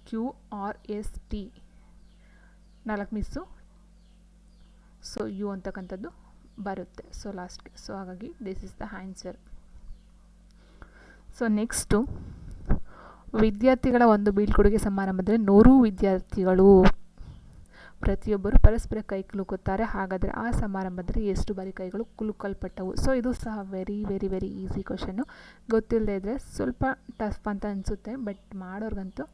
QRST 4 ಮಿಸ್ಸು. ಸೊ ಯು ಅಂತಕ್ಕಂಥದ್ದು ಬರುತ್ತೆ ಸೊ ಲಾಸ್ಟ್ಗೆ. ಸೊ ಹಾಗಾಗಿ this is the answer. So next ವಿದ್ಯಾರ್ಥಿಗಳ ಒಂದು ಬೀಳ್ಕೊಡುಗೆ ಸಮಾರಂಭದಲ್ಲಿ 100 ವಿದ್ಯಾರ್ಥಿಗಳು ಪ್ರತಿಯೊಬ್ಬರು ಪರಸ್ಪರ ಕೈ ಕುಲುಕುತ್ತಾರೆ. ಹಾಗಾದರೆ ಆ ಸಮಾರಂಭದಲ್ಲಿ ಎಷ್ಟು ಬಾರಿ ಕೈಗಳು ಕುಲುಕಲ್ಪಟ್ಟವು? ಸೊ ಇದು ಸಹ very very very easy question. ಗೊತ್ತಿಲ್ಲದೆ ಇದ್ದರೆ ಸ್ವಲ್ಪ ಟಫ್ ಅಂತ ಅನಿಸುತ್ತೆ, ಬಟ್ ಮಾಡೋರ್ಗಂತೂ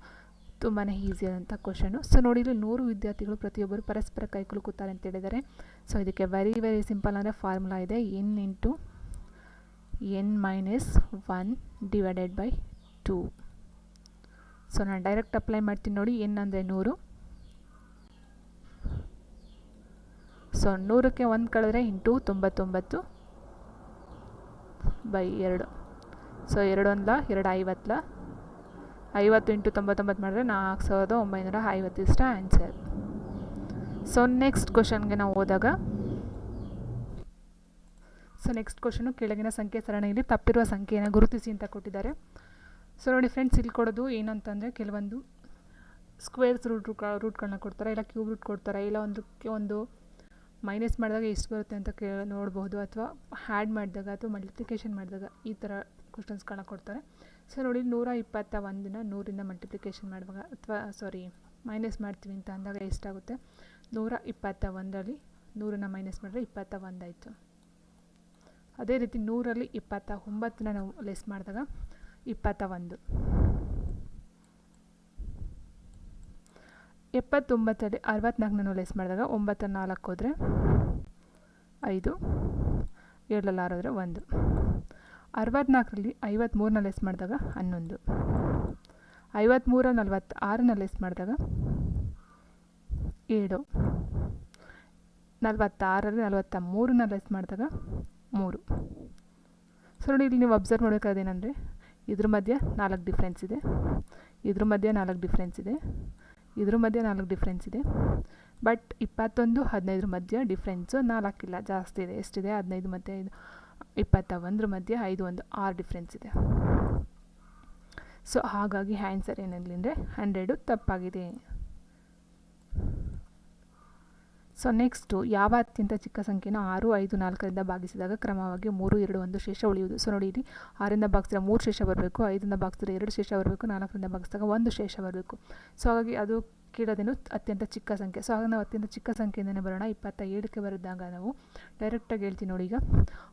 ತುಂಬಾ ಈಸಿ ಆದಂಥ ಕ್ವಶನು. ಸೊ ನೋಡಿ ಇಲ್ಲಿ 100 ವಿದ್ಯಾರ್ಥಿಗಳು ಪ್ರತಿಯೊಬ್ಬರು ಪರಸ್ಪರ ಕೈ ಕುಲುಕುತ್ತಾರೆ ಅಂತ ಹೇಳಿದ್ದಾರೆ. ಸೊ ಇದಕ್ಕೆ ವೆರಿ ವೆರಿ ಸಿಂಪಲ್ ಅಂದರೆ ಫಾರ್ಮುಲಾ ಇದೆ, n × n - 1 / 2. ಸೊ ನಾನು ಡೈರೆಕ್ಟ್ ಅಪ್ಲೈ ಮಾಡ್ತೀನಿ ನೋಡಿ. n ಅಂದರೆ 100. ಸೊ 100ಕ್ಕೆ 1 ಕಳೆದ್ರೆ ಇಂಟು 99/2. ಸೊ 2 1 2 50 50 × 99 ಮಾಡಿದ್ರೆ 4950 ಇಷ್ಟ ಆನ್ಸರ್. ಸೊ ನೆಕ್ಸ್ಟ್ ಕ್ವಶನ್ಗೆ ನಾವು ಹೋದಾಗ, ಸೊ ನೆಕ್ಸ್ಟ್ ಕ್ವಶನು ಕೆಳಗಿನ ಸಂಖ್ಯೆ ಸರಣಿಯಲ್ಲಿ ತಪ್ಪಿರುವ ಸಂಖ್ಯೆಯನ್ನು ಗುರುತಿಸಿ ಅಂತ ಕೊಟ್ಟಿದ್ದಾರೆ. ಸೊ ನೋಡಿ ಫ್ರೆಂಡ್ಸ್, ಇಲ್ಲಿ ಕೊಡೋದು ಏನಂತಂದರೆ ಕೆಲವೊಂದು ಸ್ಕ್ವೇರ್ಸ್ ರೂಟ್ಗಳನ್ನ ಕೊಡ್ತಾರೆ, ಇಲ್ಲ ಕ್ಯೂಬ್ ರೂಟ್ ಕೊಡ್ತಾರೆ, ಇಲ್ಲ ಒಂದು ಮೈನಸ್ ಮಾಡಿದಾಗ ಎಷ್ಟು ಬರುತ್ತೆ ಅಂತ ನೋಡ್ಬೋದು, ಅಥವಾ ಆ್ಯಡ್ ಮಾಡಿದಾಗ ಅಥವಾ ಮಲ್ಟಿಪ್ಲಿಕೇಶನ್ ಮಾಡಿದಾಗ ಈ ಥರ ಕ್ವಶನ್ಸ್ಗಳನ್ನ ಕೊಡ್ತಾರೆ. ಸೊ ನೋಡಿ 121ನ 100ರಿಂದ ಮಲ್ಟಿಪ್ಲಿಕೇಶನ್ ಮಾಡುವಾಗ ಅಥವಾ ಮೈನಸ್ ಮಾಡ್ತೀವಿ ಅಂತ ಅಂದಾಗ ಎಷ್ಟಾಗುತ್ತೆ, 121ರಲ್ಲಿ 100ನ ಮೈನಸ್ ಮಾಡಿದ್ರೆ 21 ಆಯಿತು. ಅದೇ ರೀತಿ 100ರಲ್ಲಿ 29ನ ನಾವು ಲೆಸ್ ಮಾಡಿದಾಗ 21. 79ರಲ್ಲಿ 64ನ ನಾವು ಲೆಸ್ ಮಾಡಿದಾಗ 9 4 ಹೋದರೆ 5, 7 6 ಹೋದರೆ 1. 64ರಲ್ಲಿ 53ನ ಲೆಸ್ ಮಾಡಿದಾಗ 11. 53 46ನ ಲೆಸ್ ಮಾಡಿದಾಗ 7. 46ರಲ್ಲಿ 43ನ ಲೆಸ್ ಮಾಡಿದಾಗ 3. ಸೊ ನೋಡಿ ಇಲ್ಲಿ ನೀವು ಅಬ್ಸರ್ವ್ ಮಾಡಬೇಕಾದೇನೆಂದರೆ ಇದ್ರ ಮಧ್ಯೆ 4 ಡಿಫ್ರೆನ್ಸ್ ಇದೆ, ಇದ್ರ ಮಧ್ಯೆ 4 ಡಿಫ್ರೆನ್ಸ್ ಇದೆ, ಇದ್ರ ಮಧ್ಯೆ 4 ಡಿಫ್ರೆನ್ಸ್ ಇದೆ. ಬಟ್ 21 15 ಮಧ್ಯೆ ಡಿಫ್ರೆನ್ಸು 4 ಇಲ್ಲ, ಜಾಸ್ತಿ ಇದೆ. ಎಷ್ಟಿದೆ? 15 ಮತ್ತು 5 21 ಮಧ್ಯೆ 5 1 6 ಡಿಫ್ರೆನ್ಸ್ ಇದೆ. ಸೊ ಹಾಗಾಗಿ ಆನ್ಸರ್ ಏನಾಗಲಿ ಅಂದರೆ 100 ತಪ್ಪಾಗಿದೆ. ಸೊ ನೆಕ್ಸ್ಟು ಯಾವ ಅತ್ಯಂತ ಚಿಕ್ಕ ಸಂಖ್ಯೆನ 6 5 4ರಿಂದ ಭಾಗಿಸಿದಾಗ ಕ್ರಮವಾಗಿ 3 2 1 ಶೇಷ ಉಳಿಯುವುದು. ಸೊ ನೋಡಿ, ಇಲ್ಲಿ 6ರಿಂದ ಭಾಗಿಸಿದ್ರೆ 3 ಶೇಷ ಬರಬೇಕು, 5ರಿಂದ ಭಾಗಿಸಿದ್ರೆ 2 ಶೇಷ ಬರಬೇಕು, 4ರಿಂದ ಭಾಗಿಸಿದಾಗ 1 ಶೇಷ ಬರಬೇಕು. ಸೊ ಹಾಗಾಗಿ ಅದು ಕೇಳೋದೇನು ಅತ್ಯಂತ ಚಿಕ್ಕ ಸಂಖ್ಯೆ. ಸೊ ಹಾಗಾಗಿ ನಾವು ಅತ್ಯಂತ ಚಿಕ್ಕ ಸಂಖ್ಯೆಯಿಂದನೇ ಬರೋಣ. 27ಕ್ಕೆ ಬರೆದಾಗ ನಾವು ಡೈರೆಕ್ಟಾಗಿ ಹೇಳ್ತೀನಿ ನೋಡಿ. ಈಗ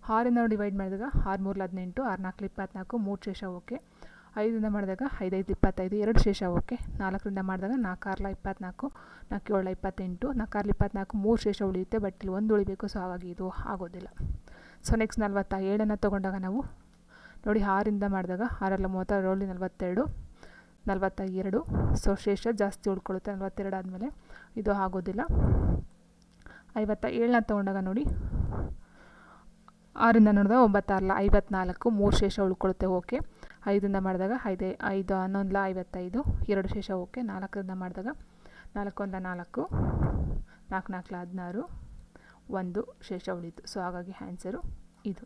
6ರಿಂದ ನಾವು ಡಿವೈಡ್ ಮಾಡಿದಾಗ 6 3 18, 6 4 24, 3 ಶೇಷ ಓಕೆ. 5ರಿಂದ ಮಾಡಿದಾಗ 5 5 25, 2 ಶೇಷ ಓಕೆ. 4ರಿಂದ ಮಾಡಿದಾಗ 4 6 24, 4 7 28, 4 6 24, 3 ಶೇಷ ಉಳಿಯುತ್ತೆ. ಬಟ್ ಇಲ್ಲಿ 1 ಉಳಿಬೇಕು. ಸೊ ಹಾಗಾಗಿ ಇದು ಆಗೋದಿಲ್ಲ. ಸೊ ನೆಕ್ಸ್ಟ್ 47ನ್ನು ತೊಗೊಂಡಾಗ ನಾವು ನೋಡಿ, 6ರಿಂದ ಮಾಡಿದಾಗ 6 32, 42, 42. ಸೊ ಶೇಷ ಜಾಸ್ತಿ ಉಳ್ಕೊಳ್ಳುತ್ತೆ 42 ಆದಮೇಲೆ, ಇದು ಆಗೋದಿಲ್ಲ. 57ನ್ನ ತೊಗೊಂಡಾಗ ನೋಡಿ, 6ರಿಂದ ನೋಡಿದಾಗ 9 6 54, 3 ಶೇಷ ಉಳ್ಕೊಳ್ಳುತ್ತೆ ಓಕೆ. 5ರಿಂದ ಮಾಡಿದಾಗ 5 5 11 55, 2 ಶೇಷ ಓಕೆ. 4ರಿಂದ ಮಾಡಿದಾಗ 4 1 4, 4 4 16, 1 ಶೇಷ ಉಳಿಯಿತು. ಸೊ ಹಾಗಾಗಿ ಆನ್ಸರು ಇದು.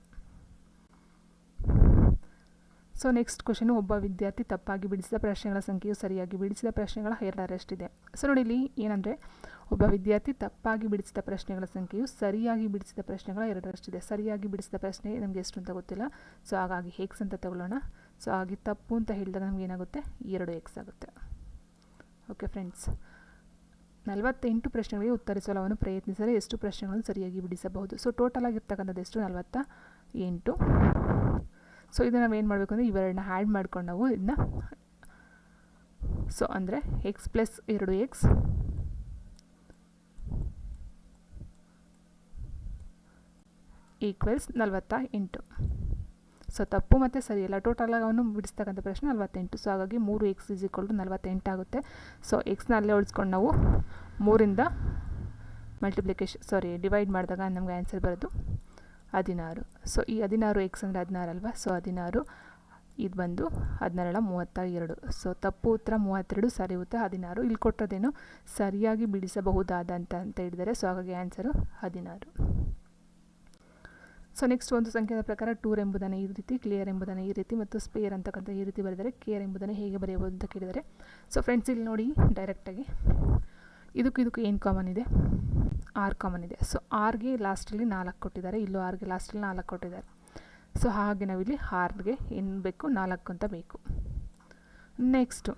ಸೊ ನೆಕ್ಸ್ಟ್ ಕ್ವಶನು, ಒಬ್ಬ ವಿದ್ಯಾರ್ಥಿ ತಪ್ಪಾಗಿ ಬಿಡಿಸಿದ ಪ್ರಶ್ನೆಗಳ ಸಂಖ್ಯೆಯು ಸರಿಯಾಗಿ ಬಿಡಿಸಿದ ಪ್ರಶ್ನೆಗಳ 2ರಷ್ಟಿದೆ. ಸೊ ನೋಡಿ, ಇಲ್ಲಿ ಏನಂದರೆ ಒಬ್ಬ ವಿದ್ಯಾರ್ಥಿ ತಪ್ಪಾಗಿ ಬಿಡಿಸಿದ ಪ್ರಶ್ನೆಗಳ ಸಂಖ್ಯೆಯು ಸರಿಯಾಗಿ ಬಿಡಿಸಿದ ಪ್ರಶ್ನೆಗಳ 2ರಷ್ಟಿದೆ. ಸರಿಯಾಗಿ ಬಿಡಿಸಿದ ಪ್ರಶ್ನೆ ನಮಗೆ ಎಷ್ಟು ಅಂತ ಗೊತ್ತಿಲ್ಲ. ಸೊ ಹಾಗಾಗಿ ಎಕ್ಸ್ ಅಂತ ತಗೊಳ್ಳೋಣ. ಸೊ ಹಾಗೆ ತಪ್ಪು ಅಂತ ಹೇಳಿದಾಗ ನಮ್ಗೆ ಏನಾಗುತ್ತೆ, 2x ಆಗುತ್ತೆ. ಓಕೆ ಫ್ರೆಂಡ್ಸ್, 48 ಪ್ರಶ್ನೆಗಳಿಗೆ ಉತ್ತರಿಸಲು ಅವನು ಪ್ರಯತ್ನಿಸಲು ಎಷ್ಟು ಪ್ರಶ್ನೆಗಳನ್ನು ಸರಿಯಾಗಿ ಬಿಡಿಸಬಹುದು. ಸೊ ಟೋಟಲ್ ಆಗಿರ್ತಕ್ಕಂಥದ್ದು ಎಷ್ಟು, 48. ಸೊ ಇದು ನಾವು ಏನು ಮಾಡಬೇಕು ಅಂದರೆ ಇವೆರಡನ್ನ ಆ್ಯಡ್ ಮಾಡ್ಕೊಂಡು ನಾವು ಇದನ್ನ, ಸೊ ಅಂದರೆ x + 2x = 48. ಸೊ ತಪ್ಪು ಮತ್ತು ಸರಿ ಎಲ್ಲ ಟೋಟಲಾಗಿ ಅವನು ಬಿಡಿಸ್ತಕ್ಕಂಥ ಪ್ರಶ್ನೆ 48. ಸೊ ಹಾಗಾಗಿ 3x = 48 ಆಗುತ್ತೆ. ಸೊ ಎಕ್ಸ್ನ ಅಲ್ಲೇ ಉಳಿಸ್ಕೊಂಡು ನಾವು 3ರಿಂದ ಡಿವೈಡ್ ಮಾಡಿದಾಗ ನಮಗೆ ಆನ್ಸರ್ ಬರೋದು 16. ಸೊ ಈ 16x ಅಂದರೆ 16 ಅಲ್ವಾ. ಸೊ 16, ಇದು ಬಂದು 17 32. ಸೊ ತಪ್ಪು ಉತ್ತರ 32, ಸರಿ ಉತ್ತರ 16. ಇಲ್ಲಿ ಕೊಟ್ಟದೇನು ಸರಿಯಾಗಿ ಬಿಡಿಸಬಹುದಾದಂತ ಅಂತ ಹೇಳಿದರೆ. ಸೊ ಹಾಗಾಗಿ ಆನ್ಸರು 16. ಸೊ ನೆಕ್ಸ್ಟ್ ಒಂದು ಸಂಖ್ಯೆಯ ಪ್ರಕಾರ ಟೂರ್ ಎಂಬುದನ್ನು ಈ ರೀತಿ, ಕ್ಲಿಯರ್ ಎಂಬುದನ್ನು ಈ ರೀತಿ ಮತ್ತು ಸ್ಪೇರ್ ಅಂತಕ್ಕಂಥ ಈ ರೀತಿ ಬರೆದರೆ ಕೇರ್ ಎಂಬುದನ್ನು ಹೇಗೆ ಬರೆಯಬಹುದು ಅಂತ ಕೇಳಿದರೆ. ಸೊ ಫ್ರೆಂಡ್ಸ್, ಇಲ್ಲಿ ನೋಡಿ ಡೈರೆಕ್ಟಾಗಿ ಇದಕ್ಕೂ ಏನು ಕಾಮನ್ ಇದೆ, ಆರ್ ಕಾಮನ್ ಇದೆ. ಸೊ ಆರ್ಗೆ ಲಾಸ್ಟಲ್ಲಿ 4 ಕೊಟ್ಟಿದ್ದಾರೆ, ಇಲ್ಲೂ ಆರ್ಗೆ ಲಾಸ್ಟಲ್ಲಿ 4 ಕೊಟ್ಟಿದ್ದಾರೆ. ಸೊ ಹಾಗೆ ನಾವಿಲ್ಲಿ ಆರ್ಗೆ ಏನು ಬೇಕು, 4 ಅಂತ ಬೇಕು. ನೆಕ್ಸ್ಟು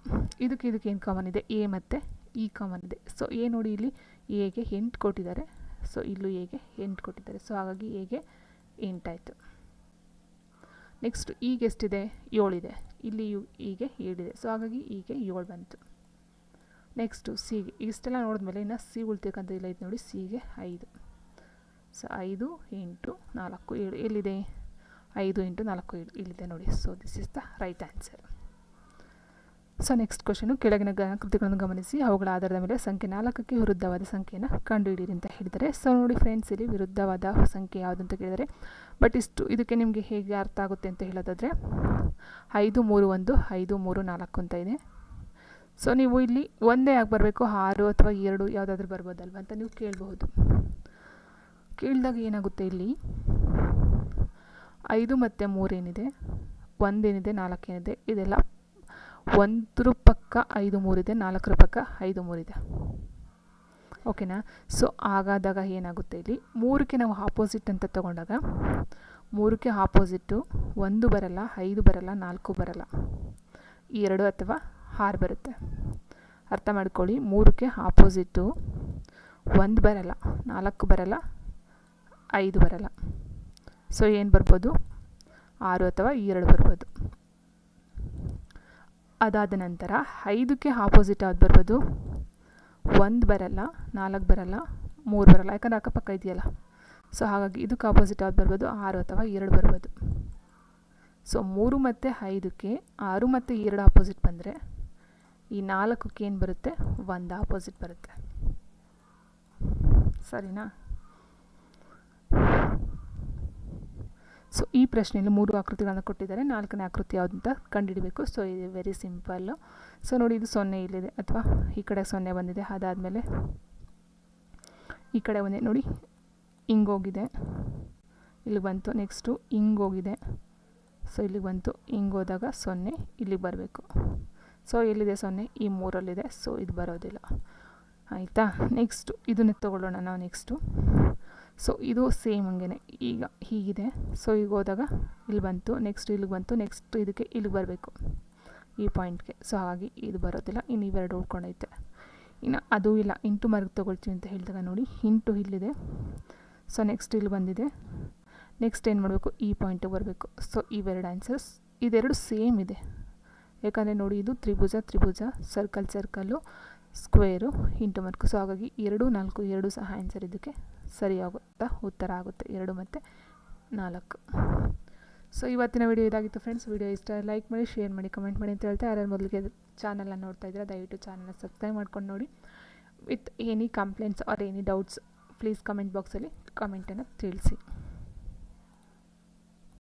ಇದಕ್ಕೆ ಏನು ಕಾಮನ್ ಇದೆ, ಎ ಮತ್ತು ಇ ಕಾಮನ್ ಇದೆ. ಸೊ ಎ ನೋಡಿ, ಇಲ್ಲಿ ಎಗೆ 8 ಕೊಟ್ಟಿದ್ದಾರೆ. ಸೊ ಇಲ್ಲೂ ಎಗೆ 8 ಕೊಟ್ಟಿದ್ದಾರೆ. ಸೊ ಹಾಗಾಗಿ ಎಗೆ 8 ಆಯಿತು. ನೆಕ್ಸ್ಟ್ ಈಗ ಎಷ್ಟಿದೆ, 7 ಇದೆ. ಇಲ್ಲಿ ಈಗ 7 ಇದೆ. ಸೊ ಹಾಗಾಗಿ ಈಗ 7 ಬಂತು. ನೆಕ್ಸ್ಟು ಸಿಗೆ ಇಷ್ಟೆಲ್ಲ ನೋಡಿದ್ಮೇಲೆ ಇನ್ನು ಸಿ ಉಳ್ತಕ್ಕಂಥ ಇಲ್ಲ ಇದು ನೋಡಿ, ಸಿಗೆ 5. ಸೊ 5 8 4 7 ಎಲ್ಲಿದೆ, 5 × 4 7 ಇಲ್ಲಿದೆ ನೋಡಿ. So this is the right answer. So next question, ಕೆಳಗಿನ ಕೃತಿಗಳನ್ನು ಗಮನಿಸಿ ಅವುಗಳ ಆಧಾರದ ಮೇಲೆ ಸಂಖ್ಯೆ 4ಕ್ಕೆ ವಿರುದ್ಧವಾದ ಸಂಖ್ಯೆಯನ್ನು ಕಂಡುಹಿಡಿಯಿರಿ ಅಂತ ಹೇಳಿದ್ದಾರೆ. ಸೊ ನೋಡಿ ಫ್ರೆಂಡ್ಸ್, ಇಲ್ಲಿ ವಿರುದ್ಧವಾದ ಸಂಖ್ಯೆ ಯಾವುದು ಅಂತ ಕೇಳಿದರೆ, ಬಟ್ ಇದಕ್ಕೆ ನಿಮಗೆ ಹೇಗೆ ಅರ್ಥ ಆಗುತ್ತೆ ಅಂತ ಹೇಳೋದಾದರೆ 5 3 1 5 3 4 ಅಂತ ಇದೆ. ಸೊ ನೀವು ಇಲ್ಲಿ ಒಂದೇ ಆಗಿ ಬರಬೇಕು, 6 ಅಥವಾ 2 ಯಾವುದಾದ್ರೂ ಬರ್ಬೋದಲ್ವ ಅಂತ ನೀವು ಕೇಳಬಹುದು. ಕೇಳಿದಾಗ ಏನಾಗುತ್ತೆ, ಇಲ್ಲಿ 5 ಮತ್ತು 3 ಏನಿದೆ, 1 ಏನಿದೆ, 4 ಏನಿದೆ, ಇದೆಲ್ಲ 1 ಪಕ್ಕ 5 3 ಇದೆ, 4 ಪಕ್ಕ 5 3 ಇದೆ. ಓಕೆನಾ. ಸೊ ಹಾಗಾದಾಗ ಏನಾಗುತ್ತೆ, ಇಲ್ಲಿ 3ಕ್ಕೆ ನಾವು ಆಪೋಸಿಟ್ ಅಂತ ತಗೊಂಡಾಗ 3ಕ್ಕೆ ಆಪೋಸಿಟ್ಟು 1 ಬರಲ್ಲ, 5 ಬರಲ್ಲ, 4 ಬರಲ್ಲ, 2 ಅಥವಾ 6 ಬರುತ್ತೆ. ಅರ್ಥ ಮಾಡ್ಕೊಳ್ಳಿ, 3ಕ್ಕೆ ಆಪೋಸಿಟ್ಟು 1 ಬರಲ್ಲ, 4 ಬರಲ್ಲ, 5 ಬರಲ್ಲ. ಸೊ ಏನು ಬರ್ಬೋದು, 6 ಅಥವಾ 2 ಬರ್ಬೋದು. ಅದಾದ ನಂತರ 5ಕ್ಕೆ ಆಪೋಸಿಟ್ ಯಾವ್ದು ಬರ್ಬೋದು, 1 ಬರಲ್ಲ, 4 ಬರಲ್ಲ, 3 ಬರಲ್ಲ, ಯಾಕಂದರೆ ಅಕ್ಕಪಕ್ಕ ಇದೆಯಲ್ಲ. ಸೊ ಹಾಗಾಗಿ ಇದಕ್ಕೆ ಆಪೋಸಿಟ್ ಯಾವ್ದು ಬರ್ಬೋದು, 6 ಅಥವಾ 2 ಬರ್ಬೋದು. ಸೊ 3 ಮತ್ತು 5ಕ್ಕೆ 6 ಮತ್ತು 2 ಆಪೋಸಿಟ್ ಬಂದರೆ ಈ 4ಕ್ಕೆ ಏನು ಬರುತ್ತೆ, 1 ಆಪೋಸಿಟ್ ಬರುತ್ತೆ. ಸರಿನಾ. ಸೊ ಈ ಪ್ರಶ್ನೆಯಲ್ಲಿ 3 ಆಕೃತಿಗಳನ್ನು ಕೊಟ್ಟಿದ್ದಾರೆ, 4ನೇ ಆಕೃತಿ ಯಾವುದು ಅಂತ ಕಂಡುಹಿಡಬೇಕು. ಸೊ ಇದು ವೆರಿ ಸಿಂಪಲ್ಲು. ಸೊ ನೋಡಿ, ಇದು 0 ಇಲ್ಲಿದೆ, ಅಥವಾ ಈ ಕಡೆ 0 ಬಂದಿದೆ. ಅದಾದಮೇಲೆ ಈ ಕಡೆ ಒಂದೇ ನೋಡಿ ಹಿಂಗೋಗಿದೆ, ಇಲ್ಲಿ ಬಂತು. ನೆಕ್ಸ್ಟು ಹಿಂಗೆ ಹೋಗಿದೆ, ಸೊ ಇಲ್ಲಿಗೆ ಬಂತು. ಹಿಂಗೆ ಹೋದಾಗ 0 ಇಲ್ಲಿಗೆ ಬರಬೇಕು. ಸೊ ಎಲ್ಲಿದೆ 0? ಈ 3ರಲ್ಲಿದೆ. ಸೊ ಇದು ಬರೋದಿಲ್ಲ, ಆಯಿತಾ. ನೆಕ್ಸ್ಟು ಇದನ್ನೇ ತೊಗೊಳ್ಳೋಣ ನಾವು. ನೆಕ್ಸ್ಟು ಸೊ ಇದು ಸೇಮ್ ಹಂಗೆ ಈಗ ಹೀಗಿದೆ. ಸೊ ಈಗ ಹೋದಾಗ ಇಲ್ಲಿ ಬಂತು, ನೆಕ್ಸ್ಟ್ ಇಲ್ಲಿಗೆ ಬಂತು, ನೆಕ್ಸ್ಟ್ ಇದಕ್ಕೆ ಇಲ್ಲಿಗೆ ಬರಬೇಕು ಈ ಪಾಯಿಂಟ್ಗೆ. ಸೊ ಹಾಗಾಗಿ ಇದು ಬರೋದಿಲ್ಲ. ಇನ್ನು ಇವೆರಡು ಉಳ್ಕೊಂಡೈತೆ. ಇನ್ನು ಅದು ಇಲ್ಲ, ಇಂಟು ಮಾರ್ಕ್ ತೊಗೊಳ್ತೀವಿ ಅಂತ ಹೇಳಿದಾಗ ನೋಡಿ, ಇಂಟು ಇಲ್ಲಿದೆ. ಸೊ ನೆಕ್ಸ್ಟ್ ಇಲ್ಲಿ ಬಂದಿದೆ. ನೆಕ್ಸ್ಟ್ ಏನು ಮಾಡಬೇಕು? ಈ ಪಾಯಿಂಟಿಗೆ ಬರಬೇಕು. ಸೊ ಇವೆರಡು ಆನ್ಸರ್ಸ್, ಇದೆರಡು ಸೇಮ್ ಇದೆ. ಯಾಕಂದರೆ ನೋಡಿ, ಇದು ತ್ರಿಭುಜ ತ್ರಿಭುಜ, circle, square, into mark. So ಹಾಗಾಗಿ 2, 4 2 ಸಹ ಆನ್ಸರ್ ಇದಕ್ಕೆ ಸರಿಯಾಗುತ್ತಾ ಉತ್ತರ ಆಗುತ್ತೆ, 2 ಮತ್ತು 4. ಸೊ ಇವತ್ತಿನ ವಿಡಿಯೋ ಇದಾಗಿತ್ತು ಫ್ರೆಂಡ್ಸ್. ವಿಡಿಯೋ ಇಷ್ಟ ಲೈಕ್ ಮಾಡಿ, ಶೇರ್ ಮಾಡಿ, ಕಮೆಂಟ್ ಮಾಡಿ ಅಂತ ಹೇಳ್ತಾ, ಯಾರ್ಯಾರು ಮೊದಲಿಗೆ ಚಾನಲ್ನ ನೋಡ್ತಾ ಇದ್ದೀರಾ ದಯವಿಟ್ಟು ಚಾನಲ್ನ ಸಬ್ಸ್ಕ್ರೈಬ್ ಮಾಡ್ಕೊಂಡು ನೋಡಿ. With any complaints R any doubts please comment ಬಾಕ್ಸಲ್ಲಿ ಕಮೆಂಟನ್ನು ತಿಳಿಸಿ.